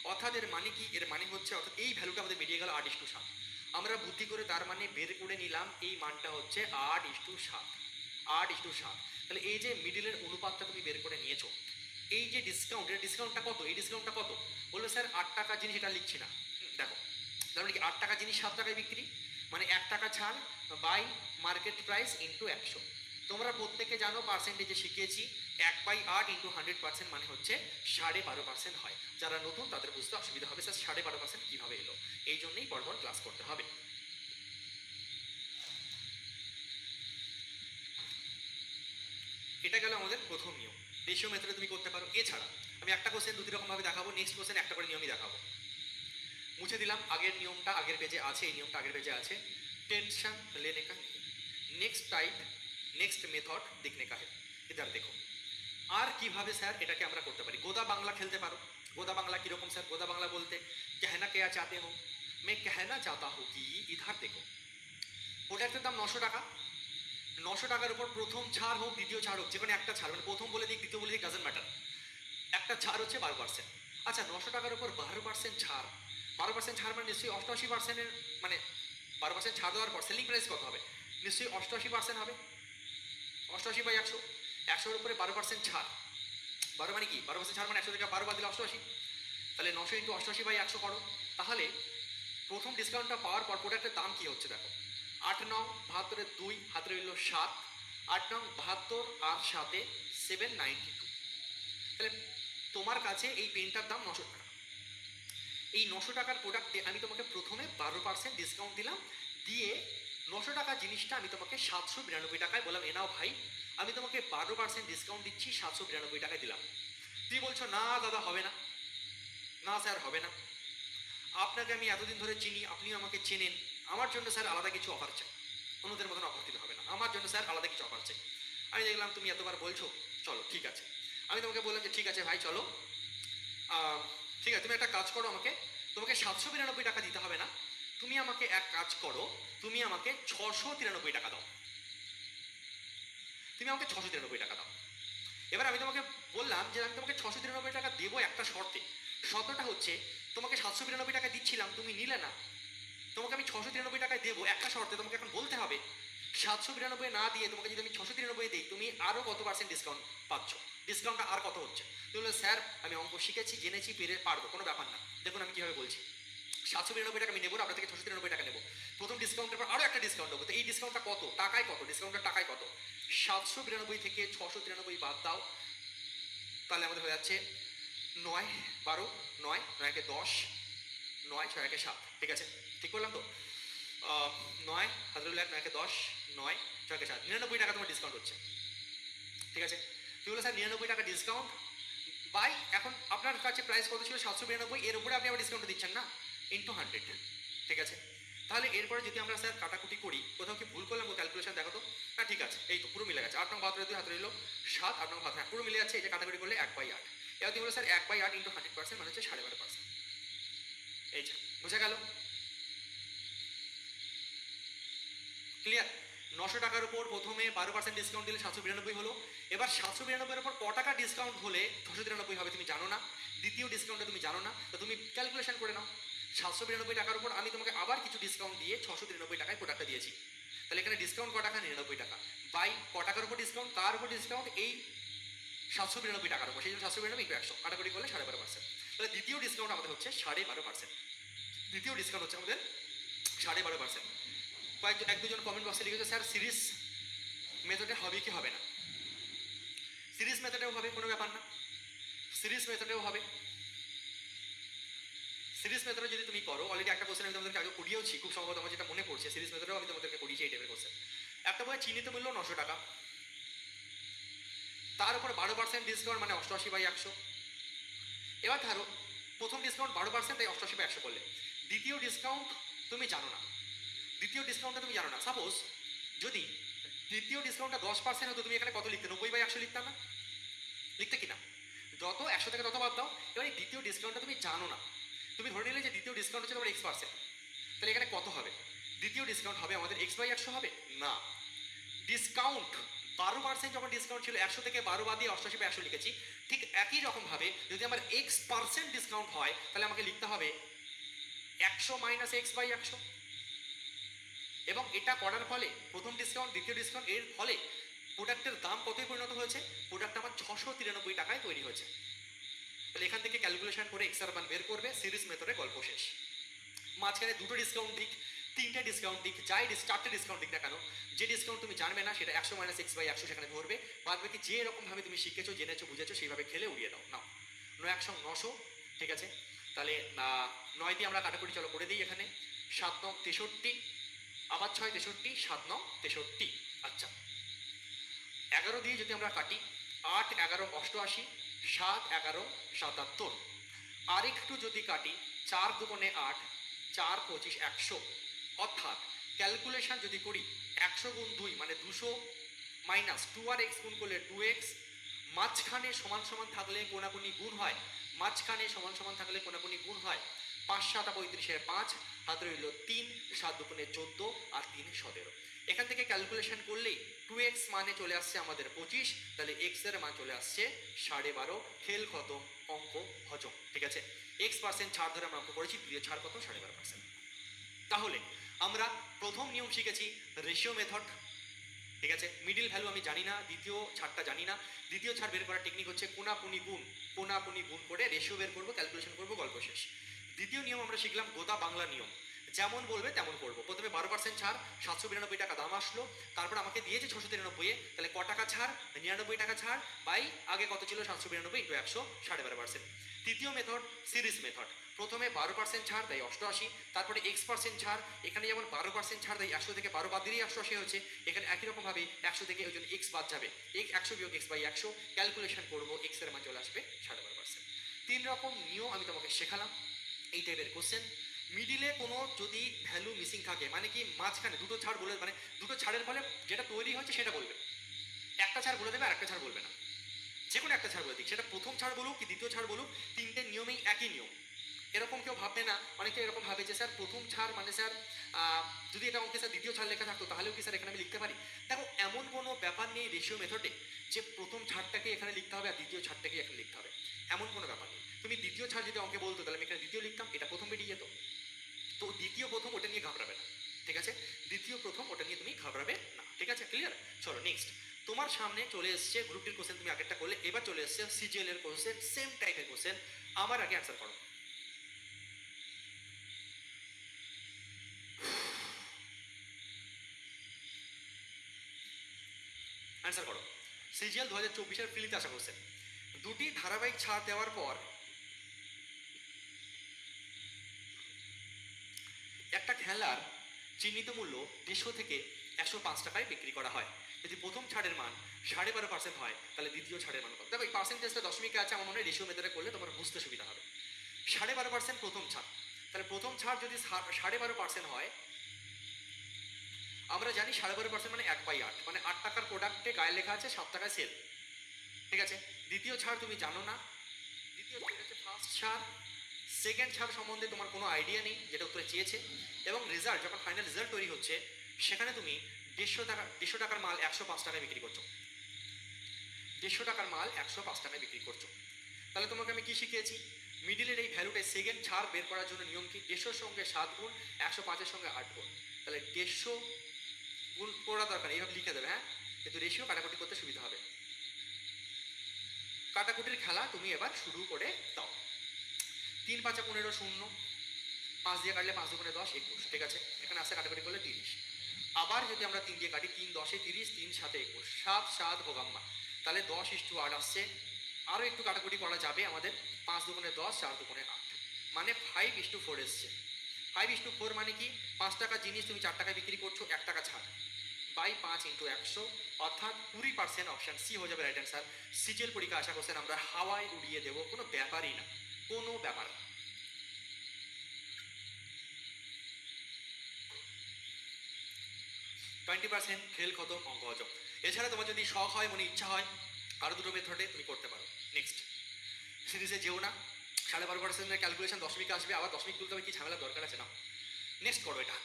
অর্থাৎ এর মানে কি? এর মানে হচ্ছে, অর্থাৎ এই ভ্যালুটা আমাদের বেরিয়ে গেল 8:7। আমরা বুদ্ধি করে তার মানে বের করে নিলাম, এই মানটা হচ্ছে 8:7, 8:7। তাহলে এই যে মিডিলের অনুপাতটা তুমি বের করে নিয়েছো, এই যে ডিসকাউন্ট, এর ডিসকাউন্টটা কত? এই ডিসকাউন্টটা কত? বললো স্যার 8 টাকা জিনিস, এটা লিখছি না। দেখো, তার মানে কি 8 টাকা জিনিস 7 টাকায় বিক্রি, মানে 1 টাকা ছাড় বাই মার্কেট প্রাইস ইন্টু 100। তোমরা প্রত্যেকে জানো, পার্সেন্টেজে শিখিয়েছি 1/8 × 100% মানে হচ্ছে 12.5% হয়। যারা নতুন তাদের বুঝতে অসুবিধা হবে, স্যার 12.5% কীভাবে এলো, এই জন্যই পরপর ক্লাস করতে হবে। এটা গেল আমাদের প্রথম নিয়ম। রেশিও মেথডে তুমি করতে পারো। এছাড়া আমি একটা কোশ্চেন 2 রকমভাবে দেখাবো, নেক্সট কোশ্চেন একটা করে নিয়মই দেখাবো। মুছে দিলাম, আগের নিয়মটা আগের পেজে আছে, এই নিয়মটা আগের পেজে আছে। টেंशन लेने का नहीं, नेक्स्ट टाइप नेक्स्ट मेथड देखने का है। इधर देखो, আর কিভাবে স্যার এটাকে আমরা করতে পারি? গোদা বাংলা খেলতে পারো। গোদা বাংলা কীরকম স্যার? গোদা বাংলা বলতে कहना क्या चाहते हो, मैं कहना चाहता हूँ कि इधर देखो, প্রোডাক্টের দাম 900 টাকা, 900 টাকার উপর প্রথম ছাড় হোক, দ্বিতীয় ছাড় হোক, যে কোনো একটা ছাড়, মানে প্রথম বলে দিক দ্বিতীয় বলে দিক, ডাজেন্ট ম্যাটার, একটা ছাড় হচ্ছে 12%। আচ্ছা, 900 টাকার উপর 12% ছাড়, 12% ছাড় মানে নিশ্চয়ই 88%-এর, মানে 12% ছাড় দেওয়ার পর সেলিং প্রাইস কত হবে? নিশ্চয়ই 88% হবে। 88/100, 100-এর উপরে 12% ছাড়, 12 মানে কি? 12% ছাড় মানে 100 থেকে 12 বাদ দিলে 88। তাহলে 900 × 88/100 করো। তাহলে প্রথম ডিসকাউন্টটা পাওয়ার পর প্রোডাক্টের দাম কী হচ্ছে দেখো, 8 × 9 = 72, হাতে রইল 7, 8 নং 72 আর 7-এ 792। তাহলে তোমার কাছে এই পেনটার দাম 900 টাকা। এই 900 টাকার প্রোডাক্টে আমি তোমাকে প্রথমে 12% ডিসকাউন্ট দিলাম, দিয়ে 900 টাকা জিনিসটা আমি তোমাকে 792 টাকায় বললাম, এ নাও ভাই, আমি তোমাকে 12% ডিসকাউন্ট দিচ্ছি, 792 টাকায় দিলাম। তুমি বলছো না দাদা হবে না, না স্যার হবে না, আপনাকে আমি এতদিন ধরে চিনি, আপনিও আমাকে চেনেন, আমার জন্য স্যার আলাদা কিছু অফার চাই, অন্যদের মতন অফার দিতে হবে না, আমার জন্য স্যার আলাদা কিছু অফার চাই। আমি দেখলাম তুমি এতবার বলছো, চলো ঠিক আছে। আমি তোমাকে বললাম যে ঠিক আছে ভাই চলো, ঠিক আছে তুমি একটা কাজ করো, তোমাকে 792 টাকা দিতে হবে না, তুমি আমাকে এক কাজ করো, তুমি আমাকে 693 টাকা দাও, তুমি আমাকে 693 টাকা দাও। এবার আমি তোমাকে বললাম যে আমি তোমাকে 693 টাকা দেবো একটা শর্তে। শর্তটা হচ্ছে তোমাকে 792 টাকা দিচ্ছিলাম, তুমি নিলে না, তোমাকে আমি 693 টাকায় দেবো একটা শর্তে, তোমাকে এখন বলতে হবে 792 না দিয়ে তোমাকে যদি আমি 693 দিই, তুমি আরও কত পার্সেন্ট ডিসকাউন্ট পাচ্ছ, ডিসকাউন্টটা আর কত হচ্ছে। তুমি বললে স্যার আমি অঙ্ক শিখেছি, জেনেছি, পারবো, কোনো ব্যাপার না। দেখুন আমি কীভাবে বলছি, 792 টাকা আমি নেবো, আপনার থেকে 693 টাকা নেবো, প্রথম ডিসকাউন্টের পর আরও একটা ডিসকাউন্ট দেবো। তো এই ডিসকাউন্টটা কত টাকায়, কত ডিসকাউন্টের টাকায় কত, 792 থেকে 693 বাদ দাও, তাহলে আমাদের হয়ে যাচ্ছে 9 12 9 9 10 9 6 1 7, ঠিক আছে, ঠিক করলাম তো? 9 হাজার 9 10 9 6 7, 99 টাকা তোমার ডিসকাউন্ট হচ্ছে, ঠিক আছে। তুই বলে স্যার 99 টাকা ডিসকাউন্ট বাই, এখন আপনার কাছে প্রাইস কত ছিল 792, এর উপরে আপনি আবার ডিসকাউন্ট দিচ্ছেন না, ইন্টু 100, ঠিক আছে। তাহলে এরপরে যদি আমরা স্যার কাটাকুটি করি, কোথাও কি ভুল করলাম, ক্যালকুলেশন দেখো তো, না ঠিক আছে, এই তো পুরো মিলে গেছে। 8 নং 72 2 হাতে রইল 7, 8 নং 7, হ্যাঁ পুরো মিলে যাচ্ছে। এই যে কাটাকুটি করলে 1/8, এবার তুমি বলো স্যার 1/8 ইন্টু 100% মানে হচ্ছে 12.5%, এই যে বোঝা গেল, ক্লিয়ার? 900 টাকার উপর প্রথমে 12% ডিসকাউন্ট দিলে 792 হলো। এবার 792 উপর ক টাকা ডিসকাউন্ট হলে 693 হবে তুমি জানো না, দ্বিতীয় ডিসকাউন্টটা তুমি জানো না, তো তুমি ক্যালকুলেশন করে নাও। 792 টাকার উপর আমি তোমাকে আবার কিছু ডিসকাউন্ট দিয়ে 693 টাকায় প্রোডাক্টটা দিয়েছি, তাহলে এখানে ডিসকাউন্ট ক টাকা, 99 টাকা, বাই ক টাকার উপর ডিসকাউন্ট, তার উপর ডিসকাউন্ট এই 792 টাকার উপর, সেই জন্য 792 ইন্টু 100, কাটাকুটি করলে 12.5%, তাহলে দ্বিতীয় ডিসকাউন্ট আমাদের হচ্ছে 12.5%, দ্বিতীয় ডিসকাউন্ট হচ্ছে আমাদের 12.5%। কয়েকজন এক দুজন কমেন্ট বক্সে লিখেছে স্যার সিরিজ মেথডে হবে কি হবে না, সিরিজ মেথডেও হবে, কোনো ব্যাপার না, সিরিজ মেথডেও হবে। সিরিজ মেথডে যদি তুমি করো, অলরেডি একটা কোশ্চেন আমি তোমাদেরকে আগে করিয়েওছি, খুব সম্ভবত আমার যেটা মনে পড়ছে, সিরিজ মেথডেও আমি তোমাদেরকে করিয়েছি এই টাইপের কোশ্চেন। একটা বই চিহ্নিত মূল্য 900 টাকা, তার উপর 12% ডিসকাউন্ট মানে 88/100। এবার ধরো প্রথম ডিসকাউন্ট 12%, তাই 88/100 করলে, দ্বিতীয় ডিসকাউন্ট তুমি জানো না, দ্বিতীয় ডিসকাউন্টটা তুমি জানো না, সাপোজ যদি দ্বিতীয় ডিসকাউন্টটা 10% হতো, তুমি এখানে কত লিখতে, 90/100 লিখতাম না, লিখতে কিনা, যত 100 থেকে তত বাদ দাও। এবার এই দ্বিতীয় ডিসকাউন্টটা তুমি জানো না, তুমি ধরে নিলে যে দ্বিতীয় ডিসকাউন্ট হচ্ছে তোমার X%, তাহলে এখানে কত হবে, দ্বিতীয় ডিসকাউন্ট হবে আমাদের X/100 হবে না, ডিসকাউন্ট 12% যখন ডিসকাউন্ট ছিল 100 থেকে 12 বাদ দিয়ে 88/100 লিখেছি, ঠিক একই রকমভাবে যদি আমার X% ডিসকাউন্ট হয়, তাহলে আমাকে লিখতে হবে 100 মাইনাস X/100, এবং এটা করার ফলে প্রথম ডিসকাউন্ট দ্বিতীয় ডিসকাউন্ট এর ফলে প্রোডাক্টের দাম কতই পরিণত হয়েছে, প্রোডাক্ট আমার 693 টাকায় তৈরি হয়েছে। তাহলে এখান থেকে ক্যালকুলেশন করে এক্সআর মান বের করবে, সিরিজ মেথডে গল্প শেষ। মাঝখানে দুটো ডিসকাউন্ট দিক, তিনটে ডিসকাউন্ট দিক, যাই চারটে ডিসকাউন্ট দিক না কেন, যে ডিসকাউন্ট তুমি জানবে না সেটা 100 মাইনাস X/100 সেখানে ধরবে, বাদ বাকি যে রকমভাবে তুমি শিখেছো, জেনেছো, বুঝেছো সেইভাবে খেলে উড়িয়ে দাও। নাও 9 ঠিক আছে, তাহলে 9 দিয়ে আমরা কাটাকুটি চলো করে দিই। এখানে 7 9 63, আবার 6 63, 7 9 63, আচ্ছা 11 দিয়ে যদি আমরা কাটি, 8 11 88, 7 11 77, আর একটু যদি কাটি 4 2 8, 4 25 100, অর্থাৎ ক্যালকুলেশন যদি করি 100 গুণ 2 মানে 200 মাইনাস 2 আর x গুণ করলে 2x, মাঝখানে সমান সমান থাকলে কোনাকুনি গুণ হয়, মাঝখানে সমান সমান থাকলে কোনাকুনি গুণ হয়, 5 7 35 5, হাতে রইল 3, 7 2 14 আর 3 17। এখান থেকে ক্যালকুলেশন করলেই 2x মানে চলে আসছে আমাদের 25, তাহলে x এর মান চলে আসছে 12.5, খেল খতম, অঙ্ক হজম, ঠিক আছে। x% ছাড় ধরে আমরা অঙ্ক করেছি, 2 ছাড় কত, 12.5%। তাহলে আমরা প্রথম নিয়ম শিখেছি রেশিও মেথড, ঠিক আছে। মিডিল ভ্যালু আমি জানি না, দ্বিতীয় ছাড়টা জানি না, দ্বিতীয় ছাড় বের করার টেকনিক হচ্ছে কোনাকুনি গুণ, কোনাকুনি গুণ করে রেশিও বের করবো, ক্যালকুলেশন করবো, গল্প শেষ। দ্বিতীয় নিয়ম আমরা শিখলাম গোদা বাংলা নিয়ম, যেমন বলবে তেমন করবো। প্রথমে 12% ছাড়, 792 টাকা দাম আসলো, তারপর আমাকে দিয়েছে 693, তাহলে ক টাকা ছাড়, 99 টাকা ছাড় বাই আগে কত ছিল 792 ইন্টু 100, 12.5%। তৃতীয় মেথড সিরিজ মেথড, প্রথমে 12% ছাড় তাই 88, তারপরে X% ছাড়, এখানে যেমন 12% ছাড় তাই 100 থেকে 12 বাদ দিলেই 180 হচ্ছে, এখানে একই রকম ভাবে 100 থেকে ওই জন্য X বাদ যাবে, 100 বিয়োগ X বাই 100, ক্যালকুলেশন করবো, X এর মান চলে আসবে 12.5%। 3 রকম নিয়ম আমি তোমাকে শেখালাম এই টাইপের কোশ্চেন। মিডিলে কোনো যদি ভ্যালু মিসিং থাকে, মানে কি মাঝখানে দুটো ছাড় বলে, মানে দুটো ছাড়ের ফলে যেটা তৈরি হচ্ছে সেটা বলবে, একটা ছাড় বলে দেবে আর একটা ছাড় বলবে না, যে কোনো একটা ছাড় বলে দিক, সেটা প্রথম ছাড় বলুক কি দ্বিতীয় ছাড় বলুক, তিনটে নিয়মেই একই নিয়ম। এরকম কেউ ভাববে না, অনেকে এরকম ভাবে যে স্যার প্রথম ছাড় মানে স্যার যদি এটা অঙ্কে স্যার দ্বিতীয় ছাড় লেখা থাকতো তাহলেও কি স্যার এখানে আমি লিখতে পারি? দেখো এমন কোনো ব্যাপার নেই রেশিও মেথডে যে প্রথম ছাড়টাকে এখানে লিখতে হবে আর দ্বিতীয় ছাড়টাকে এখানে লিখতে হবে, এমন কোনো ব্যাপার নেই। তুমি দ্বিতীয় ছাড় যদি অঙ্কে বলতো তাহলে আমি এখানে দ্বিতীয় লিখতাম, এটা প্রথম বেরিয়ে যেত। তো দ্বিতীয় প্রথম ওটা নিয়ে ঘাবড়াবে না, ঠিক আছে? দ্বিতীয় প্রথম ওটা নিয়ে তুমি ঘাবড়াবে না, ঠিক আছে? ক্লিয়ার? চলো নেক্সট। তোমার সামনে চলে এসছে গ্রুপটির কোশ্চেন, তুমি আগেরটা করলে, এবার চলে এসছে সিজিএল এর কোশ্চেন, সেম টাইপের কোশ্চেন। আমার আগে অ্যান্সার করো। অ্যান্সার করো। সিজিএল 2024-এর ফিলিতে আসা কোশ্চেন। দুটি ধারাবাহিক ছাড় দেওয়ার পর একটা খেলার চিহ্নিত মূল্য 150 থেকে 105 টাকায় বিক্রি করা হয়। যদি প্রথম ছাড়ের মান 12.5% হয় তাহলে দ্বিতীয় ছাড়ের মান কত? দেখো এই পার্সেন্টেজটা দশমিকে আছে, আমার মনে হয় রেশিও মেথডে করলে তোমার বুঝতে সুবিধা হবে। 12.5% প্রথম ছাড়, তাহলে প্রথম ছাড় যদি 12.5% হয়, আমরা জানি 12.5% মানে 1/8, মানে 8 টাকার প্রোডাক্টে গায়ে লেখা আছে 7 টাকায় সেল, ঠিক আছে? দ্বিতীয় ছাড় তুমি জানো না, দ্বিতীয় হচ্ছে ফার্স্ট ছাড়, সেকেন্ড ছাড় সম্বন্ধে তোমার কোনো আইডিয়া নেই যেটা উত্তরে চেয়েছে, এবং রেজাল্ট যখন ফাইনাল রেজাল্ট তৈরি হচ্ছে সেখানে তুমি 150 টাকার মাল 105 টাকায় বিক্রি করছো, 150 টাকার মাল 105 টাকায় বিক্রি করছো। তাহলে তোমাকে আমি কি শিখিয়েছি? মিডিলের এই ভ্যালুটা সেকেন্ড ছাড় বের করার জন্য নিয়ম কি? 150-এর সঙ্গে 7 গুণ, 105-এর সঙ্গে 8 গুণ, তাহলে 150 গুণ করা দরকার, এইভাবে লিখে দেবে, হ্যাঁ? কিন্তু রেশিও কাটাকুটি করতে সুবিধা হবে। কাটাকুটির খেলা তুমি এবার শুরু করে দাও। 3 5 15 0, 5 দিয়ে কাটলে 5 2 10 21, ঠিক আছে? এখানে আসে কাটাকুটি করলে 30। আবার যদি আমরা 3 দিয়ে কাটি, 3 10 30, 3 7 21, 7 7 ভোগাম্মা, তাহলে 10:8 আসছে। আরও একটু কাটাকুটি করা যাবে আমাদের, 5 2 10, 4 2 8, মানে 5:4 এসছে। 5:4 মানে কি? 5 টাকার জিনিস তুমি 4 টাকায় বিক্রি করছো, 1 টাকা ছাড়, বাই 5 ইন্টু 100, অর্থাৎ 20%। অপশান সি হয়ে যাবে রাইট অ্যান্সার। সিজিএল পরীক্ষা আশা করছেন আমরা হাওয়ায় উড়িয়ে দেবো, কোনো ব্যাপারই না, কোনো ব্যাপার না। 20% খেল খতম, অঙ্ক হজম। এছাড়া তোমার যদি শখ হয়, মনে ইচ্ছা হয়, আরও দুটো মেথডে তুমি করতে পারো। নেক্সট, সিরিজে যেও না, 12.5%-এর ক্যালকুলেশন দশমিকে আসবে, আবার দশমিক তুলতে হবে, কি ঝামেলার দরকার আছে না? নেক্সট করো এটা।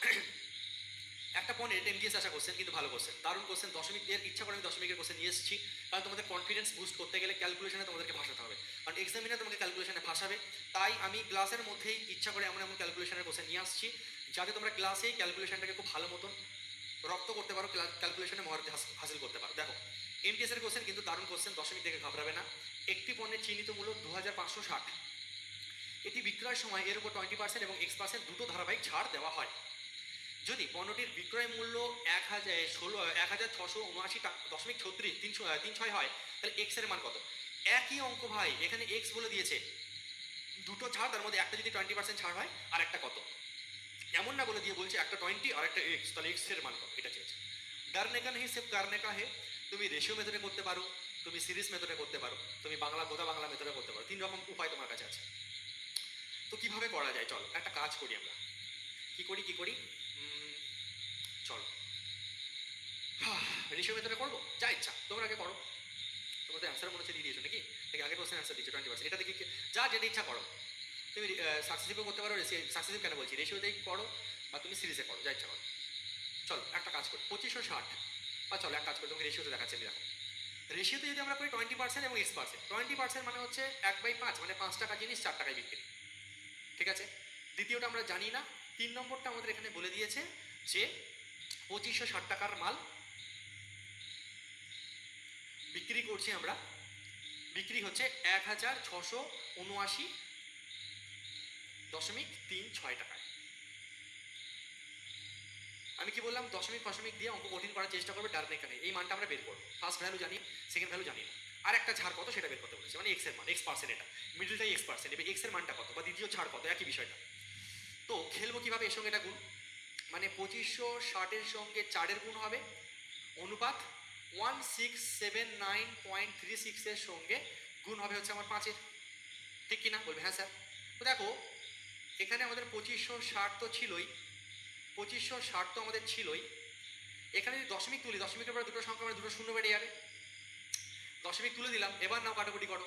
একটা পয়েন্ট, এটা এমটিএস আসা কোশ্চেন, কিন্তু ভালো কোশ্চেন, দারুণ কোশ্চেন। দশমিক এর ইচ্ছা করে আমি দশমিকের কোশ্চেন নিয়ে এসেছি, কারণ তোমাদের কনফিডেন্স বুস্ট করতে গেলে ক্যালকুলেশনে তোমাদেরকে ভাসাতে হবে, কারণ এক্সামিনার তোমাকে ক্যালকুলেশনে ভাসাবে। তাই আমি ক্লাসের মধ্যেই ইচ্ছা করে এমন এমন ক্যালকুলেশনের কোশ্চেন নিয়ে আসছি, যাতে তোমরা ক্লাসেই ক্যালকুলেশনটাকে খুব ভালো মতন রপ্ত করতে পারো, ক্যালকুলেশনে মহারত হাসিল করতে পারো। দেখো এমটিএস এর কোশ্চেন কিন্তু দারুণ কোশ্চেন, দশমিক দেখে ঘাবড়াবে না। একটি পণ্যের চিহ্নিত মূল্য 2560, এটি বিক্রয়ের সময় এর উপর 20% এবং X% দুটো ধারাবাহিক ছাড় দেওয়া হয়। যদি পণ্যটির বিক্রয় মূল্য 1679 টাকা 36 হয়, তাহলে এক্স এর মান কত? একই অঙ্ক ভাই, এখানে এক্স বলে দিয়েছে, দুটো ছাড়, তার মধ্যে একটা যদি 20% ছাড় হয় আর একটা কত, এমন না বলে দিয়ে বলছে একটা 20 আর একটা এক্স, তাহলে এক্স এর মান কত, এটা চেয়েছে। ডরনে কা নেই সির্ফ করনে কা হে। তুমি রেশিও মেথডে করতে পারো, তুমি সিরিজ মেথডে করতে পারো, তুমি গোদা বাংলা মেথডে করতে পারো, 3 রকম উপায় তোমার কাছে আছে। তো কিভাবে করা যায়, চলো একটা কাজ করি আমরা। কি করি চলো রেশিও মেথডে করবো, যা ইচ্ছা তোমরা আগে করো। তোমরা তো অ্যান্সার মনে হচ্ছে দিয়ে দিয়েছো নাকি? ঠিক আগে কোশ্চেন অ্যান্সার দিচ্ছো 20%, এটা দেখি যা যেটা ইচ্ছা করো। তুমি সাকসেসিভও করতে পারো, সাকসেসিভ কেন বলছি, রেশিওতেই করো বা তুমি সিরিজে করো, যা ইচ্ছা করো। চলো একটা কাজ করি, 2560, বা চলো এক কাজ করি, তোমাকে রেশিওতে দেখাচ্ছি আমি। দেখো রেশিওতে যদি আমরা করি 20% এবং X%, 20% মানে হচ্ছে 1/5, মানে 5 টাকা জিনিস 4 টাকায় বিক্রি, ঠিক আছে? দ্বিতীয়টা আমরা জানি না, 3 নম্বরটা আমাদের এখানে বলে দিয়েছে যে 2560 টাকার মাল বিক্রি করছি আমরা, বিক্রি হচ্ছে 1679.36 টাকায়। আমি কি বললাম, দশমিক ফশমিক দিয়ে অঙ্ক কঠিন করার চেষ্টা করবে, ডান এখানে এই মানটা আমরা বের করবো। ফার্স্ট ভ্যালু জানি, সেকেন্ড ভ্যালু জানি না, আর একটা ছাড় কত সেটা বের করতে বলেছে, মানে এক্স এর মান, এক্স পার্সেন্ট, এটা মিডলটাই এক্স পার্সেন্ট, এবার এক্স এর মানটা কত বা দ্বিতীয় ছাড় কত, একই বিষয়টা। তো খেলবো কিভাবে, এর সঙ্গে এটা গুণ, মানে 2560 সঙ্গে 4 গুণ হবে, অনুপাত 1679.36 এর সঙ্গে গুণ হবে হচ্ছে আমার 5, ঠিক কিনা? বলবে হ্যাঁ স্যার। তো দেখো এখানে আমাদের 2560 তো ছিলই, 2560 তো আমাদের ছিলই, এখানে যদি দশমিক তুলি, দশমিকের পরে দুটো সংখ্যা মানে দুটো শূন্য বেড়ে যাবে, দশমিক তুলে দিলাম, এবার নাও কাটাকুটি করো,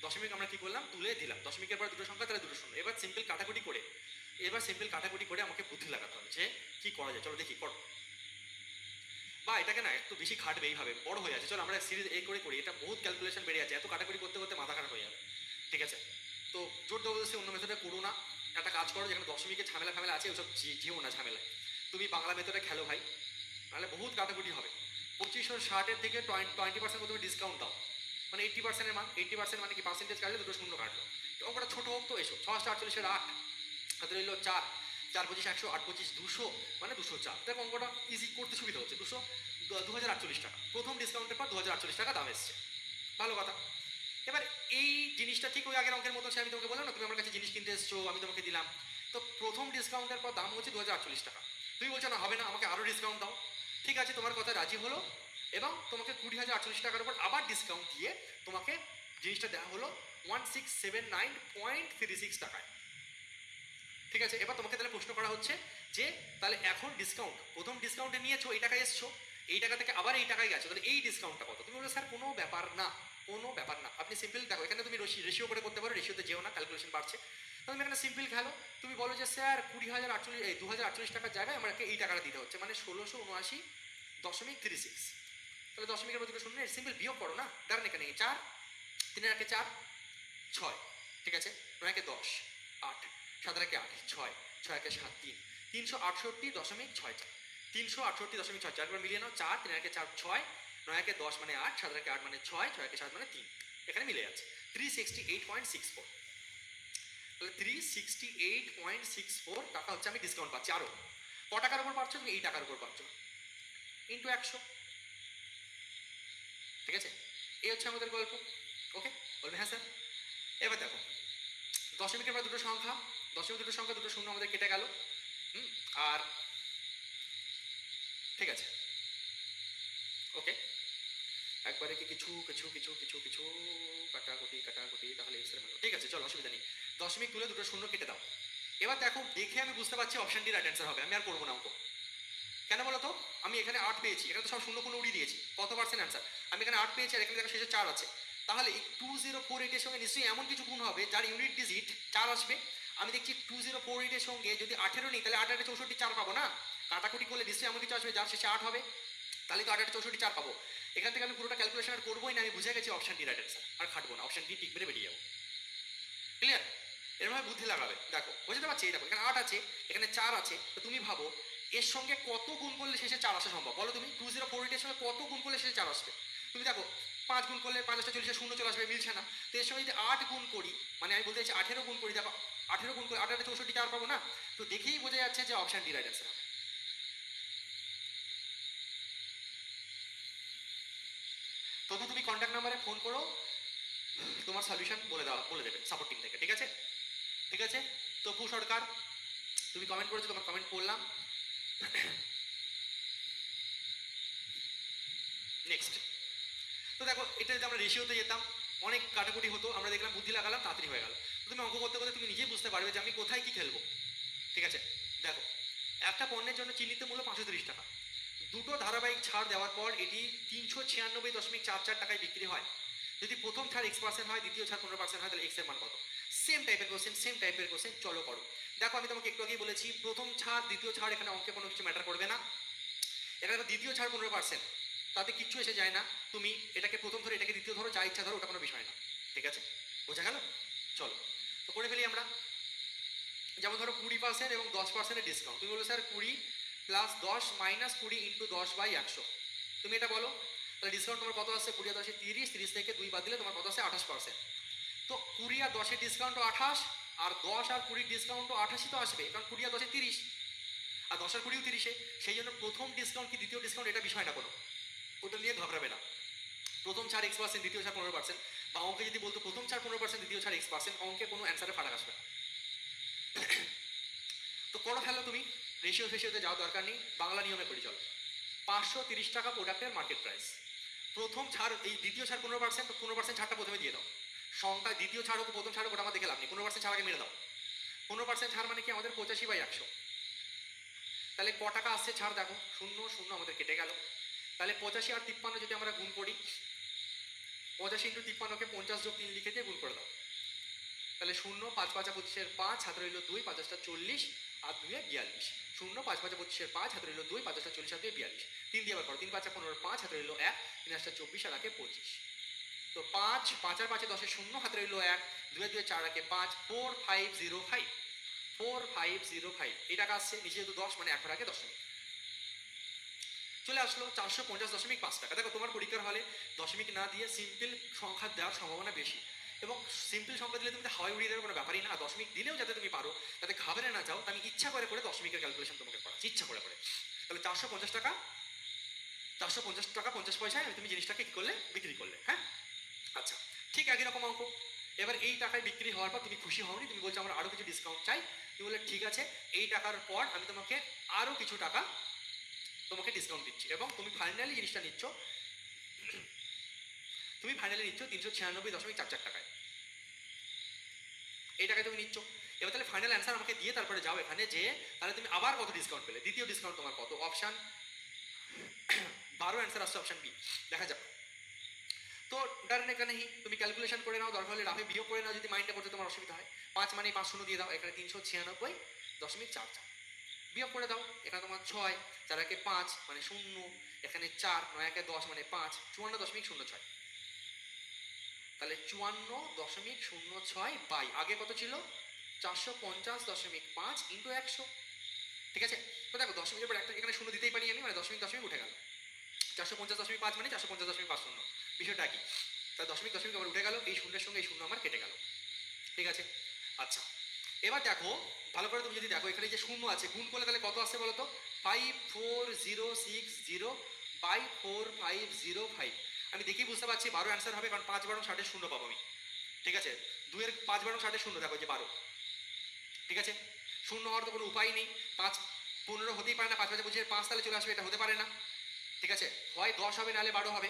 দশমিক আমরা কি করলাম, তুলে দিলাম, দশমিকের পরে দুটো সংখ্যা তাহলে দুটো শূন্য, এবার সিম্পল কাটাকুটি করে, আমাকে বুদ্ধি লাগাতে হবে যে কি করা যায়, চলো দেখি করো। বা এটাকে না একটু বেশি খাটবে, এইভাবে বড় হয়ে আছে, চলো আমরা সিরিজ এ করে করি, এটা বহুত ক্যালকুলেশন বেড়ে যাচ্ছে, এত কাটাকুটি করতে করতে মাথা খারাপ হয়ে যাবে, ঠিক আছে? তো জোর জবরদস্তি অন্য মেথডে করো না, একটা কাজ করো, যেখানে দশমিকে ঝামেলা ফ্যামেলা আছে ওসব যেও না ঝামেলায়, তুমি বাংলা মেথডে খেলো ভাই, নাহলে বহুত কাটাকুটি হবে। 2560 থেকে 20% তুমি ডিসকাউন্ট দাও, মানে 80%-এর মান, 80% মানে কি পার্সেন্টেজ কাটলে দুটো শূন্য কাটলো, তো অঙ্কটা ছোটো হোক তো, এসো 648-এর 8 হাতে রইল 4, 4 25 100, 8 25 200, মানে 204, দেখো অঙ্কটা ইজি করতে সুবিধা হচ্ছে, 2048 টাকা, প্রথম ডিসকাউন্টের পর 2048 টাকা দাম এসছে, ভালো কথা। এবার এই জিনিসটা ঠিক ওই আগের অঙ্কের মতো, সে আমি তোমাকে বললাম না, তুমি আমার কাছে জিনিস কিনতে এসছো, আমি তোমাকে দিলাম, তো প্রথম ডিসকাউন্টের পর দাম হচ্ছে 2048 টাকা, তুমি বলছো না হবে না, আমাকে আরও ডিসকাউন্ট দাও, ঠিক আছে তোমার কথা রাজি হলো, এবং তোমাকে 20,048 টাকার উপর আবার ডিসকাউন্ট দিয়ে তোমাকে জিনিসটা দেওয়া হলো 1679.36 টাকায়, ঠিক আছে? এবার তোমাকে তাহলে প্রশ্ন করা হচ্ছে যে তাহলে এখন ডিসকাউন্ট, প্রথম ডিসকাউন্টে নিয়েছো এই টাকায় এসছো, এই টাকা থেকে আবার এই টাকায় গেছো, তাহলে এই ডিসকাউন্টটা কত? তুমি বলো স্যার কোনো ব্যাপার না, কোনো ব্যাপার না, আপনি সিম্পল দেখো, এখানে তুমি রেশিও করে করতে পারো, রেশিওতে যেও না, ক্যালকুলেশন বাড়ছে, তুমি এখানে সিম্পল খেলো, তুমি বলো যে স্যার 20,048 টাকার জায়গায় আমাকে এই টাকাটা দিতে হচ্ছে, মানে 1679.36, তাহলে দশমিকের মধ্যে শূন্য, সিম্পল বিয়োগ করো না, ডান এখানে 4, 3 একে 4, 6, ঠিক আছে, 9 একে 10, 8, 7 একে 8, 6, 6 একে 7, 3, 368.64, 368.64, একবার মিলিয়ে নাও, 4, 3 একে 4, 6, 9 একে 10 মানে 8, 7 একে 8 মানে 6, 6 একে 7 মানে 3, এখানে মিলে যাচ্ছে 368.64, তাহলে 368.64 টাকা হচ্ছে আমি ডিসকাউন্ট পাচ্ছি, আরও ক টাকার উপর পাচ্ছ তুমি, এই টাকার উপর পাচ্ছ, ইন্টু 100, ঠিক আছে? এই হচ্ছে আমাদের গল্প, ওকে? বলবে হ্যাঁ স্যার। এবার দেখো দশমিকের পর দুটো সংখ্যা, দশমিক দুটো সংখ্যা, দুটো শূন্য আমাদের কেটে গেল, আর ঠিক আছে, ওকে, একবারে কি কিছু কিছু কিছু কিছু কিছু কাটাকুটি কাটাকুটি, তাহলে এক্স এর মান, ঠিক আছে চলো অসুবিধা নেই, দশমিক তুলে দুটো শূন্য কেটে দাও। এবার দেখো দেখে আমি বুঝতে পারছি অপশনটি রাইট অ্যান্সার হবে, আমি আর করবো না অঙ্ক, কেন বলো তো, আমি এখানে 8 পেয়েছি, এখানে তো সব শূন্য কোনো উড়িয়ে দিয়েছি, কত পার্সেন্ট অ্যান্সার, আমি এখানে 8 পেয়েছি, আর এখানে দেখো শেষে 4 আছে, তাহলে 2048 এর সঙ্গে নিশ্চয়ই এমন কিছু গুণ হবে যার ইউনিট ডিজিট 4 আসবে, আমি দেখছি 2048 এর সঙ্গে যদি 18 নিই তাহলে 8 8 64 4 পাবো না, কাটাকুটি করলে নিশ্চয়ই এমন কিছু আসবে যার শেষে 8 হবে, তাহলে তো 8 8 64 4 পাবো, এখান থেকে আমি পুরোটা ক্যালকুলেশন আর করবোই না, আমি বুঝে গেছি অপশনটি রাইট অ্যান্সার, আর খাটবো না, অপশনটি টিক মেরে বেরিয়ে যাবো, ক্লিয়ার? এরভাবে বুদ্ধি লাগাবে, দেখো বুঝতে পারছি, এই দেখো এখানে 8 আছে, এখানে 4 আছে, তো তুমি ভাবো এর সঙ্গে কত গুণ করলে শেষে 4 আসা সম্ভব, বলো তুমি 2048 এর সঙ্গে কত গুণ করলে শেষে 4 আসবে, তুমি দেখো 5 গুণ করলে 5 40 শূন্য চলে আসবে, মিলছে না, তো এর সঙ্গে যদি 8 গুণ করি, মানে আমি বলতে চাইছি 18 গুণ করি, দেখো 18 গুণ করে 8 8 64 4 পাবো না, তো দেখেই বোঝা যাচ্ছে যে অপশন ডি রাইট অ্যান্সার হবে। তবু তুমি কন্ট্যাক্ট নাম্বারে ফোন করো, তোমার সলিউশন বলে দেবে সাপোর্ট টিম থেকে, ঠিক আছে? ঠিক আছে, তপু সরকার তুমি কমেন্ট করেছো, তোমার কমেন্ট পড়লাম, নেক্সট। তো দেখো এটা যদি আমরা রেশিওতে যেতাম অনেক কাটাকুটি হতো, আমরা দেখলাম বুদ্ধি লাগালাম তাড়াতাড়ি হয়ে গেল, তো তুমি অঙ্ক করতে করতে তুমি নিজেই বুঝতে পারবে যে আমি কোথায় কি খেলবো, ঠিক আছে? দেখো একটা পণ্যের জন্য চিহ্নিত মূল্য 530 টাকা, দুটো ধারাবাহিক ছাড় দেওয়ার পর এটি 396.44 টাকায় বিক্রি হয়, যদি প্রথম ছাড় X% হয়, দ্বিতীয় ছাড় 15% হয়, তাহলে এক্স এর মান কত? সেম টাইপের কোশ্চেন, চলো করো। দেখো আমি তোমাকে একটু আগেই বলেছি প্রথম ছাড় দ্বিতীয় ছাড় এখানে অঙ্কে কোনো কিছু ম্যাটার করবে না, এখানে দ্বিতীয় ছাড় 15%, তাতে কিচ্ছু এসে যায় না, তুমি এটাকে প্রথম ধরো এটাকে দ্বিতীয় ধরো, যা ইচ্ছা ধরো, ওটা কোনো বিষয় না, ঠিক আছে? বোঝা গেল? চলো তো করে ফেলি আমরা, যেমন ধরো 20% এবং 10%-এর ডিসকাউন্ট, তুমি বলো স্যার 20 প্লাস 10 মাইনাস 20 ইন্টু 10/100, তুমি এটা বলো, তাহলে ডিসকাউন্ট তোমার কত আসছে, 20 আর 10 30, 30 থেকে 2 বাদ দিলে তোমার কত আসছে 28%, তো 20 আর 10-এর ডিসকাউন্টও 28, আর 10 আর 20 ডিসকাউন্টও 88 তো আসবে, কারণ 20 আর 10 30, আর 10 আর 20 30-এ, সেই জন্য প্রথম ডিসকাউন্ট কি দ্বিতীয় ডিসকাউন্ট এটা বিষয় না কোনো, ওটা নিয়ে ঘাবড়াবে না। প্রথম ছাড় X%, দ্বিতীয় ছাড় 15%, বা অঙ্কে যদি বলতো প্রথম ছাড় 15%, দ্বিতীয় ছাড় X%, অঙ্কে কোনো অ্যান্সারে ফারাক আসবে না। তো করো ফেলো তুমি, রেশিও ফেশিওতে যাওয়ার দরকার নেই, বাংলা নিয়মে করি চলো। 530 টাকা প্রোডাক্টের মার্কেট প্রাইস, প্রথম ছাড় এই দ্বিতীয় ছাড় 15%, তো 15% ছাড়টা প্রথমে দিয়ে দাও। সংখ্যা দ্বিতীয় ছাড় হোক প্রথম ছাড় হোক ওটা আমার দেখে লাভ নেই, 15% ছাড় আগে মেরে দাও। 15% ছাড় মানে কি আমাদের 85/100, তাহলে ক টাকা আসছে ছাড় দেখো, 0 0 আমাদের কেটে গেল। তাহলে 85 আর 53 যদি আমরা গুণ করি, 85 × 53-কে 50 + 3 লিখে দিয়ে গুণ করে দাও, তাহলে 0 5 5 25-এর 5, হাতে রইল 2, 5 40 আর 2 42, 0 5 5 25-এর 5, হাতে রইল 2, 5 40 আর 2 42, 3 দিয়ে আবার করো, 3 5 15-এর 5, হাতে রইল 1, 3 24 আর 1 25, তো 5 5 আর 5 10-এ 0, হাতে রইল 1, 2 2 4 1 5, 4505, 4505 এই টাকা আসছে। নিচে যেহেতু 10 মানে 1 আগে দশমিক চলে আসলো, 450.5 টাকা। দেখো তোমার পরীক্ষার হলে দশমিক না দিয়ে সিম্পল সংখ্যা দেওয়ার সম্ভাবনা বেশি, এবং সিম্পল সংখ্যা দিলে তুমি হাওয়ায় উড়িয়ে দেওয়ার কোনো ব্যাপারই না। দশমিক দিলেও যাতে তুমি পারো, যাতে ঘাবড়ে না যাও, আমি ইচ্ছা করে করে দশমিকের ক্যালকুলেশন তোমাকে করাচ্ছি, ইচ্ছা করে করে। তাহলে 450 টাকা, 450 টাকা 50 পয়সায় তুমি জিনিসটাকে কী করলে, বিক্রি করলে। হ্যাঁ, আচ্ছা, ঠিক একই রকম অঙ্ক। এবার এই টাকায় বিক্রি হওয়ার পর তুমি খুশি হওনি, তুমি বলছো আমরা আরও কিছু ডিসকাউন্ট চাই। তুমি বলে ঠিক আছে, এই টাকার পর আমি তোমাকে আরও কিছু টাকা তোমাকে ডিসকাউন্ট দিচ্ছি, এবং তুমি ফাইনালি জিনিসটা নিচ্ছ, তুমি ফাইনালি নিচ্ছ 396.44 টাকায়, এই টাকায় তুমি নিচ্ছ। এবার তাহলে ফাইনাল অ্যান্সার আমাকে দিয়ে তারপরে যাও এখানে যে তাহলে তুমি আবার কত ডিসকাউন্ট পেলে, দ্বিতীয় ডিসকাউন্ট তোমার কত, অপশান 12 অ্যান্সার আসছে, অপশান বি। দেখা যাক। তো ডারনে কা নেই, তুমি ক্যালকুলেশন করে নাও, দরকার হলে রাফে বিয়োগ করে নাও যদি মাইন্ডটা করতে তোমার অসুবিধা হয়। 5 মানে 5 শূন্য দিয়ে দাও, এখানে 396.44, বিয়োগ করে দাও, এখানে তোমার 6, 4 একে 5 মানে 0, এখানে 4, 9 একে 10 মানে 5, 54.06, তাহলে 54.06 বাই আগে কত ছিল 450.5 ইন্টু 100। ঠিক আছে, তো দেখো দশমিকের পর একটা এখানে শূন্য দিতেই পারি আমি, মানে দশমিক দশমিক উঠে গেল, 450.5 মানে 450.50, বিষয়টা কি, তাই দশমিক দশমিক আবার উঠে গেল, এই শূন্যের সঙ্গে এই শূন্য আমার কেটে গেল। ঠিক আছে, আচ্ছা এবার দেখো ভালো করে, তুমি যদি দেখো এখানে যে শূন্য আছে গুণ করলে তাহলে কত আসছে বলো তো, 54060 বাই 4505। আমি দেখি বুঝতে পারছি 12 অ্যান্সার হবে, কারণ 5 12 60 শূন্য পাবো আমি। ঠিক আছে, 2 এর 5 12 60 শূন্য, দেখো যে 12। ঠিক আছে, শূন্য হওয়ার তো কোনো উপায় নেই, 5 15 হতেই পারে না, 5 5 বুঝে 5 তাহলে চলে আসবে, এটা হতে পারে না। ঠিক আছে, হয় 10 হবে নাহলে 12 হবে,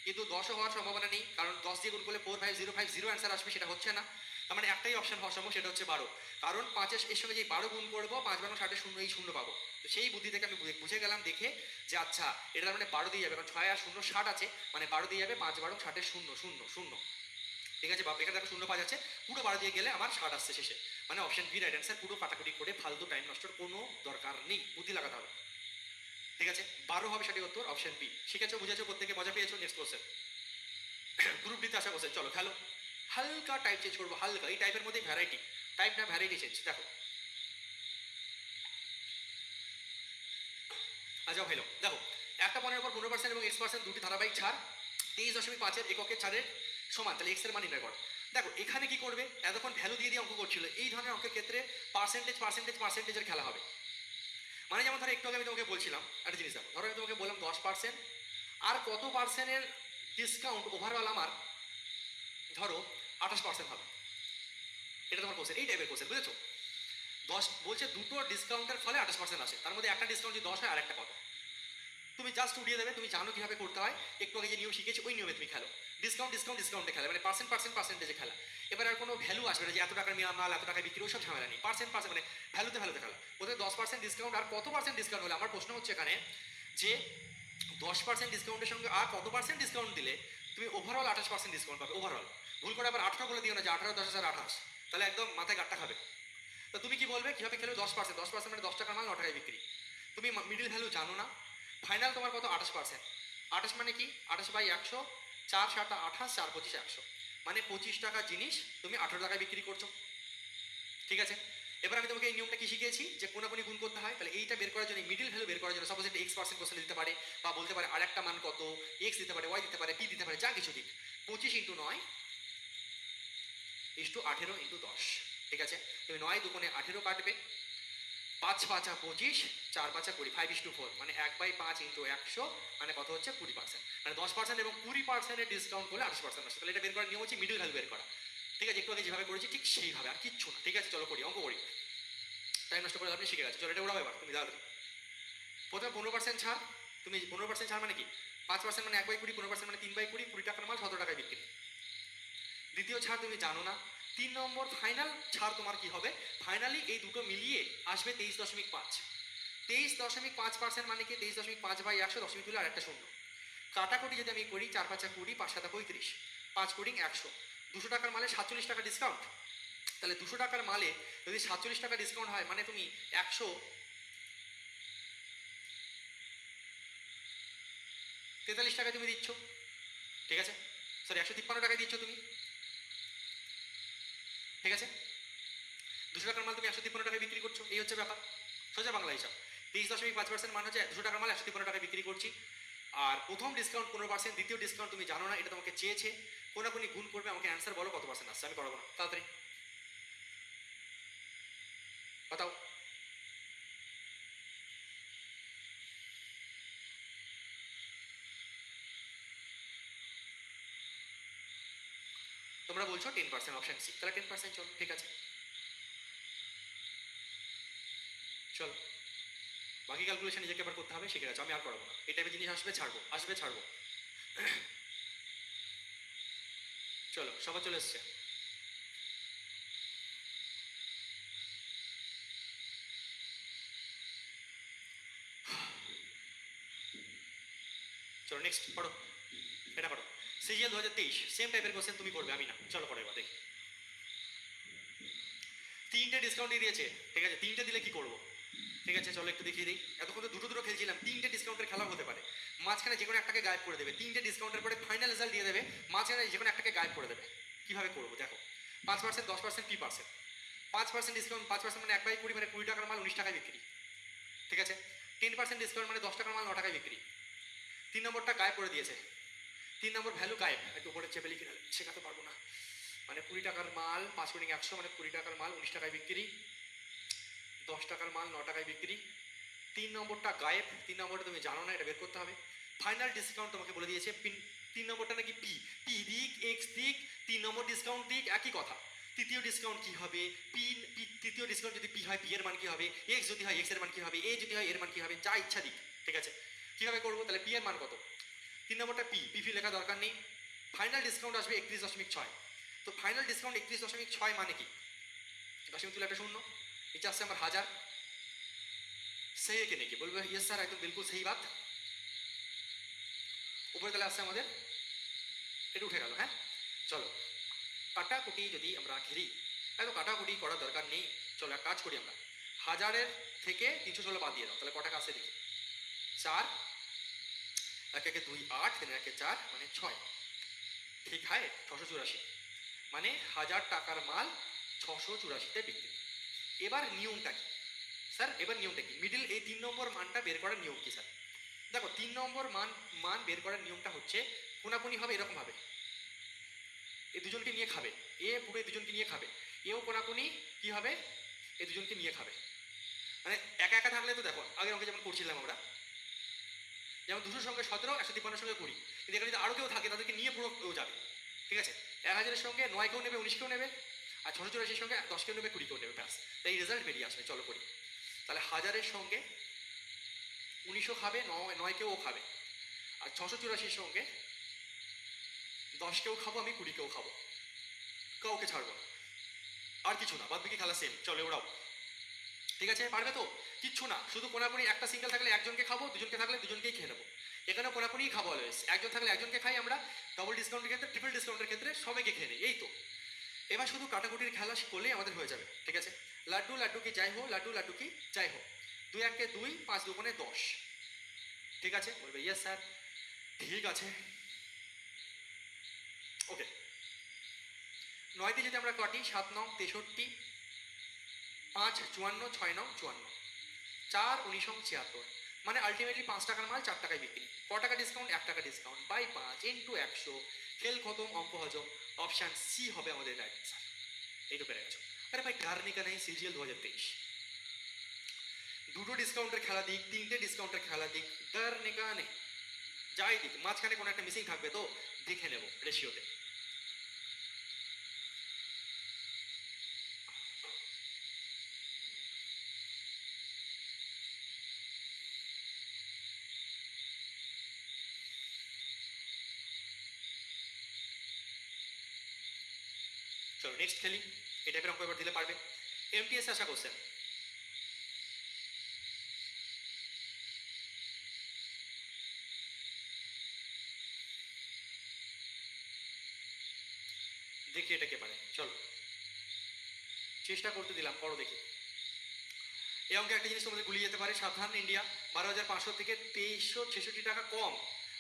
কিন্তু 10ও হওয়ার সম্ভাবনা নেই, কারণ 10 দিয়ে গুণ করলে 45050 অ্যান্সার আসবে, সেটা হচ্ছে না। তার মানে একটাই অপশন হওয়া সম্ভব, সেটা হচ্ছে 12, কারণ 5 এর সঙ্গে যে 12 গুণ করবো 5 12 60 শূন্য, এই শূন্য পাবো। তো সেই বুদ্ধি থেকে আমি বুঝে গেলাম দেখে যে আচ্ছা এটা মানে 12 দিয়ে যাবে, কারণ 6 আর 0 60 আছে, মানে 12 দিয়ে যাবে, 5 12 60 0 0 0। ঠিক আছে, এখানে দেখো 0 5 আছে, পুরো 12 দিয়ে গেলে আমার 60 আসছে শেষে, মানে অপশন বি রাইট অ্যান্সার। পুরো কাটাকুটি করে ফালতু টাইম নষ্টর কোনো দরকার নেই, বুদ্ধি লাগাতে হবে। ঠিক আছে, 12 হবে সঠিক উত্তর, অপশন বি। শিখেছো, বুঝেছো, প্রত্যেকে মজা পেয়েছো। নেক্সট কোশ্চেন, গ্রুপ ডিতে আসা কোশ্চেন, চলো খেলো। হালকা টাইপ চেঞ্জ করবো, হালকা, এই টাইপের মধ্যে ভ্যারাইটি, টাইপ না ভ্যারাইটি চেঞ্জ। দেখো আচ্ছা হলো, দেখো একটা পণ্যের উপর 15% এবং X% দুটি ধারাবাহিক ছাড় 23.5-এর এককের ছাড়ের সমান, তাহলে এক্স এর মান নির্ণয় করো। দেখো এখানে কি করবে, এতক্ষণ ভ্যালু দিয়ে দিয়ে অঙ্ক করছিল, এই ধরনের অঙ্কের ক্ষেত্রে পার্সেন্টেজের খেলা হবে। মানে যেমন ধরো একটু আগে আমি তোমাকে বলছিলাম একটা জিনিস, দেখো ধরো আমি তোমাকে বললাম 10%, আর কত পার্সেন্টের ডিসকাউন্ট ওভারঅল আমার ধরো 28% হবে, এটা তোমার কোশ্চেন, এই টাইপের কোশ্চেন, বুঝেছো? 10 বলছে দুটো ডিসকাউন্টের ফলে 28% আসে, তার মধ্যে একটা ডিসকাউন্ট যদি 10 হয় আর একটা কত, তুমি জাস্ট উড়িয়ে দেবে, তুমি জানো কিভাবে করতে হয়, একটু আগে যে নিয়ম শিখেছি ওই নিয়মে তুমি খেলো। ডিসকাউন্টে খেলা, মানে পার্সেন্টেজে খেলা। এবার আর কোনো ভ্যালু আসবে না যে এত টাকার মাল এত টাকা বিক্রি, ওসব ঝামেলা নেই, পার্সেন্ট মানে ভ্যালুতে খেলা। ওদের 10% ডিসকাউন্ট আর কত পার্সেন্ট ডিসকাউন্ট হলে, আমার প্রশ্ন হচ্ছে এখানে যে 10% ডিসকাউন্টের সঙ্গে আর কত পার্সেন্ট ডিসকাউন্ট দিলে তুমি ওভারঅল 28% ডিসকাউন্ট পাবে। ওভারঅল ভুল করে আবার 18 বলে দিও না যে 18 10 28, তাহলে একদম মাথায় গাট্টা খাবে। তো তুমি কি বলবে কিভাবে খেলবে, 10% মানে 10 টাকার মাল 9 টাকায় বিক্রি, তুমি মিডিল ভ্যালু জানো না। ফাইনাল তোমার কত, 28%, 28 মানে কি 28/100, 4 7 28, 4 25 100, মানে 25 টাকা জিনিস তুমি 18 টাকায় বিক্রি করছো। ঠিক আছে, এবার আমি তোমাকে এই নিয়মটা কি শিখিয়েছি যে কোনাকুনি গুণ করতে হয়, তাহলে এইটা বের করার জন্য, মিডিল ভ্যালু বের করার জন্য, সাপোজ এটা X% কোশ্চেন দিতে পারে, বা বলতে পারে আর একটা মান কত, X দিতে পারে, Y দিতে পারে, P দিতে পারে, যা কিছু দিক, 25 × 9 = 18 × 10। ঠিক আছে, তুমি 9 2 18 কাটবে, 5 5 25, 4 5 20, 5:4, মানে 1/5 ইন্টু 100, মানে কত হচ্ছে 20%, মানে 10% এবং 20% ডিসকাউন্ট করলে 28% আসছে। তাহলে এটা বের করার নিয়ম হচ্ছে মিডল ভ্যালু বের করা। ঠিক আছে, একটু আগে যেভাবে করেছি ঠিক সেইভাবে, আর কিচ্ছু না। ঠিক আছে, চলো করি, অঙ্ক করি, টাইম নষ্ট করে আপনি শিখে গেছে। চলো এটা ওরাও এবার তুমি তাড়াতাড়ি। প্রথমে 15% ছাড়। তুমি 15% ছাড় মানে কি? 5% মানে 1/20, 15% মানে 3/20, 20 টাকার মাল 17 টাকায় বিক্রি। দ্বিতীয় ছাড় তুমি জানো না। 3 নম্বর ফাইনাল ছাড় তোমার কি হবে? ফাইনালি এই দুটো মিলিয়ে আসবে 23.5। 23.5% মানে কি? 23.5/100, দশমিক তুলে আর একটা শূন্য। কাটাকুটি যদি আমি করি, 4 5 20, 5 7 35, 5 কোটিং 100, 200 টাকার মালে 47 টাকা ডিসকাউন্ট। তাহলে 200 টাকার মালে যদি 47 টাকা ডিসকাউন্ট হয়, মানে তুমি 143 টাকায় তুমি দিচ্ছ। ঠিক আছে, সরি 153 টাকায় দিচ্ছ তুমি। ঠিক আছে, 200 টাকার মাল তুমি 153 টাকায় বিক্রি করছো, এই হচ্ছে ব্যাপার। সোজা বাংলা হিসাব। 23.5% মান হচ্ছে 200 টাকার মাল 153 টাকায় বিক্রি করছি। আর প্রথম ডিসকাউন্ট 15%, দ্বিতীয় ডিসকাউন্ট তুমি জানো না, এটা তোমাকে চেয়েছে। কোনাকুনি গুণ করবে, আমাকে অ্যান্সার বলো কত পার্সেন্ট আসছে। আমি করাবো না, তাড়াতাড়ি বাতাও। তোমরা বলছো 10%, অপশন সি। তাহলে 10% চলো, ঠিক আছে চলো। বাকি ক্যালকুলেশন নিজেকে এবার করতে হবে, শিখে গেছো, আমি আর করাবো না। এই টাইপের জিনিস আসবে ছাড়বো, আসবে ছাড়বো। চলো সবার চলে এসছে। চলো নেক্সট পড়ো, এটা পড়ো। সিজিএল 2023, সেম টাইপের কোশ্চেন তুমি করবে, আমি না। চলো পড়ো এবার দেখি। 3টে ডিসকাউন্টই দিয়েছে। ঠিক আছে, 3টে দিলে কি করবো? ঠিক আছে চলো একটু দেখিয়ে দিই। এতক্ষণ তো দুটো দুটো খেলছিলাম, 3টে ডিসকাউন্টের খেলা হতে পারে। মাঝখানে যে কোনো একটাকে গায়েব করে দেবে। 3টে ডিসকাউন্টের পরে ফাইনাল রেজাল্ট দিয়ে দেবে, মাঝখানে যে কোনো একটাকে গায়েব করে দেবে। কিভাবে করবো দেখো। 5%, 10%, কি পার্সেন্ট? 5% ডিসকাউন্ট, 5% মানে 1/20, মানে 20 টাকার মাল 19 টাকায় বিক্রি। ঠিক আছে, 10% ডিসকাউন্ট মানে 10 টাকার মাল 9 টাকায় বিক্রি। 3 নম্বরটা গায়েব করে দিয়েছে। 3 নম্বর ভ্যালু গায়েব, একটু উপরে চেপে লিখে শেখাতে পারবো না। মানে 20 টাকার মাল 5 কোটিং 100, মানে 20 টাকার মাল 19 টাকায় বিক্রি। 10 টাকার মাল 9 টাকায় বিক্রি। 3 নম্বরটা গায়েব, 3 নম্বরটা তুমি জানো না, এটা বের করতে হবে। ফাইনাল ডিসকাউন্ট তোমাকে বলে দিয়েছে। 3 নম্বরটা নাকি পি, পি দিক এক্স দিক, 3 নম্বর ডিসকাউন্ট দিক, একই কথা। তৃতীয় ডিসকাউন্ট কি হবে? পি। তৃতীয় ডিসকাউন্ট যদি পি হয়, পি এর মান কি হবে? এক্স যদি হয়, এক্স এর মান কি হবে? এ যদি হয়, এর মান কি হবে? যা ইচ্ছা দিক। ঠিক আছে, কিভাবে করবো? তাহলে পি এর মান কত? 3 নম্বরটা পি, পি লেখা দরকার নেই। ফাইনাল ডিসকাউন্ট আসবে 31.6। তো ফাইনাল ডিসকাউন্ট 31.6 মানে কি? দশমিক তুলে একটা শূন্য, নিচে আসছে আমার 1000। सही है कि नहीं? कि बोलबो यस सर, एकदम बिल्कुल सही बात। উপরে তাহলে আসছে আমাদের, এটা উঠে গেল। হ্যাঁ চলো, কাটাকুটি যদি আমরা খেলি, এত কাটাকুটি করার দরকার নেই। চলো এক কাজ করি আমরা, 1000-এর থেকে 316 বাদ দিয়ে দাও, তাহলে কটা আসছে দেখি। 4, 1 1 2 8, 3 1 4, মানে 6। ঠিক হয় 684, মানে 1000 টাকার মাল 684-তে বিক্রি। এবার নিয়মটা কি স্যার? এবার নিয়মটা কি? মিডিল এই 3 নম্বর মানটা বের করার নিয়ম কি স্যার? দেখো 3 নম্বর মান বের করার নিয়মটা হচ্ছে, কোনাকুনি হবে এরকম ভাবে। এই দুজনকে নিয়ে খাবে, এ পুরো এই দুজনকে নিয়ে খাবে, এও কোনাকুনি কি হবে? এই দুজনকে নিয়ে খাবে। মানে একা একা থাকলে তো দেখো আগের অঙ্কে যেমন করছিলাম আমরা, যেমন 200 সঙ্গে 17, 153 সঙ্গে 20, কিন্তু এখানে যদি আরও কেউ থাকে তাদেরকে নিয়ে পুরো কেউ যাবে। ঠিক আছে, 1000-এর সঙ্গে 9 কেউ নেবে, 19 কেউ নেবে, আর 684-র সঙ্গে 10 কেউ নেবে, 20 কেউ নেবে, ব্যাস। তাই রেজাল্ট বেরিয়ে আসবে। চলো করি তাহলে। 1000-এর সঙ্গে 19ও খাবে, 9 কেও খাবে, আর 684-র সঙ্গে 10 কেও খাবো, আমি 20 কেও খাবো, কাউকে ছাড়বো না, আর কিছু না, বাদ বাকি খেলা সেম। চলে ওরাও। ঠিক আছে, পারবে তো? কিচ্ছু না, শুধু কোনাকুনি একটা সিঙ্গেল থাকলে একজনকে খাবো, দুজনকে থাকলে দুজনকেই খেয়ে নেবো। এখানে কোনাকুনিই খাবো অলওয়েজ, একজন থাকলে একজনকে খাই আমরা, ডবল ডিসকাউন্টের ক্ষেত্রে, ট্রিপল ডিসকাউন্টের ক্ষেত্রে সবাইকে খেয়ে নেই, এই তো। এবার শুধু কাটাকুটির খেলা করলেই আমাদের হয়ে যাবে। ঠিক আছে, লাড্ডু লাড্ডু কি যাই হো, লাড্ডু লাড্ডু কি যাই হো, 2 1 2, 5 2 10। ঠিক আছে, বলবে ইয়েস স্যার, ঠিক আছে ওকে। 9 দিয়ে যদি আমরা কাটি, 7 9 63, 5 54, 6 9 54, 4 19 76, মানে আলটিমেটলি 5 টাকার মাল 4 টাকায় বিক্রি। ক টাকা ডিসকাউন্ট? 1 টাকা ডিসকাউন্ট, বাই 5 ইন্টু 100, খেল খতম, অঙ্ক হজম। অপশান সি হবে আমাদের রাইট অ্যান্সার। এইটুকু পেরে গেছো। আরে ভাই, কারণে কা নেই, সিজিএল 2023। দুটো ডিসকাউন্টের খেলা দিক, তিনটে ডিসকাউন্টের খেলা দিক, দার নেগানে যাই দিক, মাঝখানে কোনো একটা মিসিং থাকবে তো দেখে নেব রেশিওতে। চলো নেক্সট খেলি, এই টাইপের অঙ্ক এবার দিলে পারবে। এমটিএস আসা কোশ্চেন, দেখি এটা কে পারে। চলো চেষ্টা করতে দিলাম, করো দেখি। এই অঙ্কে একটা জিনিস তোমাদের গুলিয়ে যেতে পারে, সাবধান ইন্ডিয়া। 12,500 থেকে 2366 টাকা কম,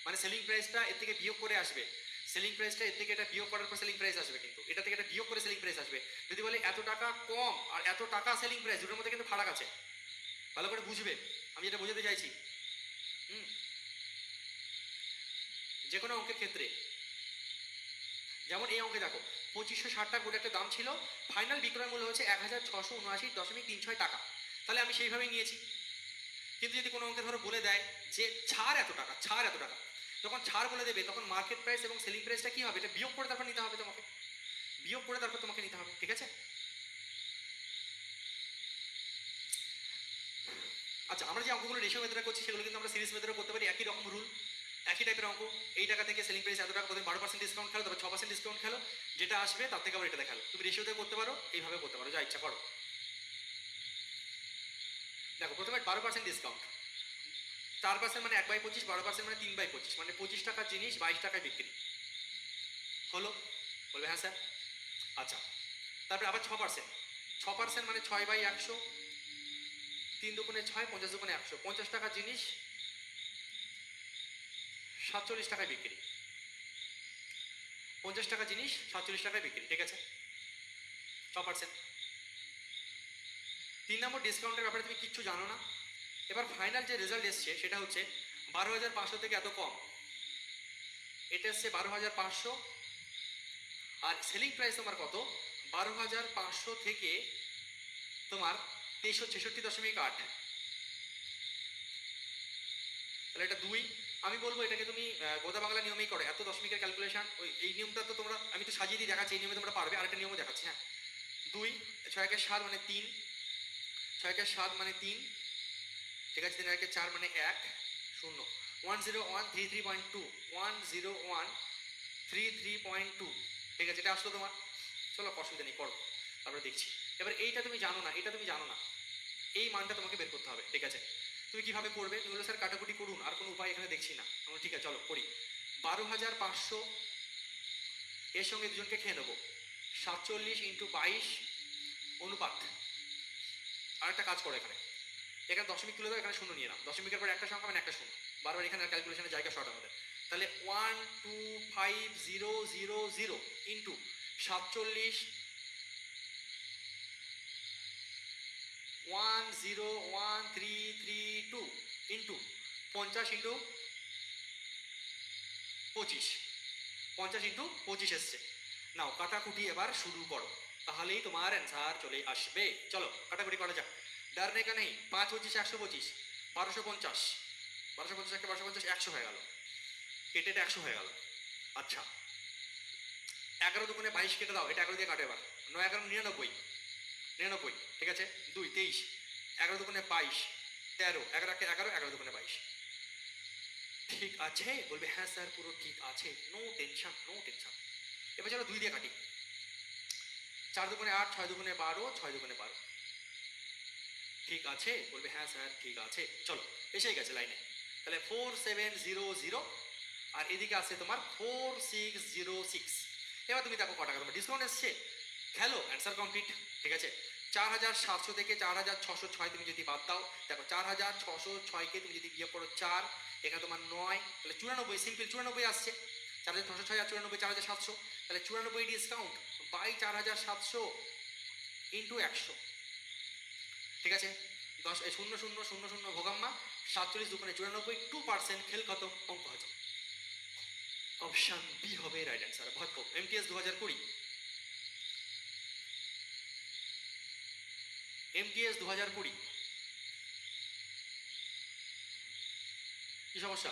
মানে সেলিং প্রাইসটা এর থেকে বিয়োগ করে আসবে। সেলিং প্রাইসটা এর থেকে এটা বিয়োগ করার পর সেলিং প্রাইস আসবে, কিন্তু এটা থেকে এটা বিয়োগ করে সেলিং প্রাইস আসবে। যদি বলে এত টাকা কম আর এত টাকা সেলিং প্রাইস, দুটোর মধ্যে কিন্তু ফারাক আছে, ভালো করে বুঝবে আমি যেটা বোঝাতে চাইছি। যে কোনো অঙ্কের ক্ষেত্রে, যেমন এই অঙ্কে দেখো 2560 টাকা করে একটা দাম ছিল, ফাইনাল বিক্রয় মূল্য হচ্ছে 1679.36 টাকা, তাহলে আমি সেইভাবেই নিয়েছি। কিন্তু যদি কোনো অঙ্কে ধরো বলে দেয় যে ছাড় এত টাকা, ছাড় এত টাকা, যখন ছাড় বলে দেবে তখন মার্কেট প্রাইস এবং সেলিং প্রাইসটা কি হবে, এটা বিয়োগ করে তারপর নিতে হবে তোমাকে, বিয়োগ করে তারপর তোমাকে নিতে হবে, ঠিক আছে? আচ্ছা, আমরা যে অঙ্কগুলো রেশিও মেথডে করছি সেগুলো কিন্তু আমরা সিরিজ মেথডে করতে পারি, একই রকম রুল, একই টাইপের অঙ্ক। এই টাকা থেকে সেলিং প্রাইস এত টাকা, প্রথমে 12% ডিসকাউন্ট খেলো, তারপর 6% ডিসকাউন্ট খেলো, যেটা আসবে তার থেকে আবার এটা দেখালো। তুমি রেশিওতে করতে পারো, এইভাবে করতে পারো, যা ইচ্ছা করো। দেখো প্রথমে 12% ডিসকাউন্ট, 4% মানে 1/25, 12% মানে 3/25, মানে 25 টাকার জিনিস 22 টাকায় বিক্রি হলো, বলবে হ্যাঁ স্যার। আচ্ছা, তারপরে আবার 6%, 6% মানে 6/100, 3 দুগুণে 6, 50 দুগুণে 100, 50 টাকার জিনিস 47 টাকায় বিক্রি, 50 টাকা জিনিস 47 টাকায় বিক্রি, ঠিক আছে? 6%। 3 নম্বর ডিসকাউন্টের ব্যাপারে তুমি কিচ্ছু জানো না। এবার ফাইনাল যে রেজাল্ট এসছে সেটা হচ্ছে 12,500 থেকে এত কম, এটা এসছে 12,500, আর সেলিং প্রাইস তোমার কত, 12,500 থেকে তোমার 2366.8, তাহলে এটা 2। আমি বলবো এটাকে তুমি গোদা বাংলা নিয়মেই করো, এত দশমিকের ক্যালকুলেশন, ওই এই নিয়মটা তো তোমরা, আমি তো সাজিয়ে দিয়ে দেখাচ্ছি, এই নিয়মে তোমরা পারবে। আরেকটা নিয়মও দেখাচ্ছি, হ্যাঁ। 2, 6 একে 7 মানে 3, 6 একে 7 মানে 3, ঠিক আছে? 3 একে 4 মানে 1, 0, 10133.2, 10133.2, ঠিক আছে? এটা আসলো তোমার। চলো অসুবিধা নেই, করো, তারপরে দেখছি। এবার এইটা তুমি জানো না, এটা তুমি জানো না, এই মানটা তোমাকে বের করতে হবে, ঠিক আছে? তুমি কিভাবে করবে? তুমি বলো স্যার কাটাকুটি করুন, আর কোনো উপায় এখানে দেখছি না। আমরা ঠিক আছে চলো করি। 12,500 এর সঙ্গে দুজনকে খেয়ে নেবো, 47 × 22 অনুপাত। আর একটা কাজ করো, এখানে এখানে দশমিক তুলে দাও, এখানে শূন্য নিয়ে নাও, দশমিকের পর একটা সংখ্যা মানে একটা শূন্য, বারবার এখানে ক্যালকুলেশনের জায়গা শর্ট আমাদের। তাহলে 125,000 ইন্টু 47 101,332 ইন্টু 50 ইন্টু 25, 50 ইন্টু 25 এসছে। নাও কাটাকুটি এবার শুরু করো, তাহলেই তোমার অ্যান্সার চলে আসবে। চলো কাটাকুটি করা যাক, ডারনে কা নেই। 5 25 125, 1250, 1250 একটা 1250, 100 হয়ে গেল, কেটে এটা 100 হয়ে গেল। আচ্ছা, 11 দুগুণে 22 কেটে দাও, এটা 11 দিয়ে কাটো এবার। 9 11 99, 99, ঠিক আছে? 2 23, 11 দুগুণে 22, 13, 11 একে 11, 11 দুগুণে 22, ঠিক আছে? বলবে হ্যাঁ স্যার পুরো ঠিক আছে, নো টেনশন, নো টেনশন। এবার চলো 2 দিয়ে কাটি, 4 দুগুণে 8, 6 দুগুণে 12, 6 দুগুণে 12, ঠিক আছে? বলবে হ্যাঁ স্যার ঠিক আছে। চলো এসেই গেছে লাইনে, তাহলে 4700, আর এদিকে আছে তোমার 4606। এবার তুমি দেখো ক টাকা তোমার ডিসকাউন্ট এসছে, খেলো অ্যান্সার কমপ্লিট, ঠিক আছে? 4,700 থেকে 4,606 তুমি যদি বাদ দাও, দেখো 4,606কে তুমি যদি বিয়োগ করো 4, এখানে তোমার 9, তাহলে 94, সিম্পল 94 আসছে। 4,606 আর 94, 4,700, তাহলে 94 ডিসকাউন্ট বাই 4,700 ইন্টু 100, ঠিক আছে? 10 0 0 0 0 ভোগাম্মা, 47 দুগুণে 94, 2%, খেল কত, অঙ্ক হতো। অপশন বি হবে রাইট অ্যান্সার। ভাগ্য এমটিএস 2020, এমটিএস 2020, কি সমস্যা?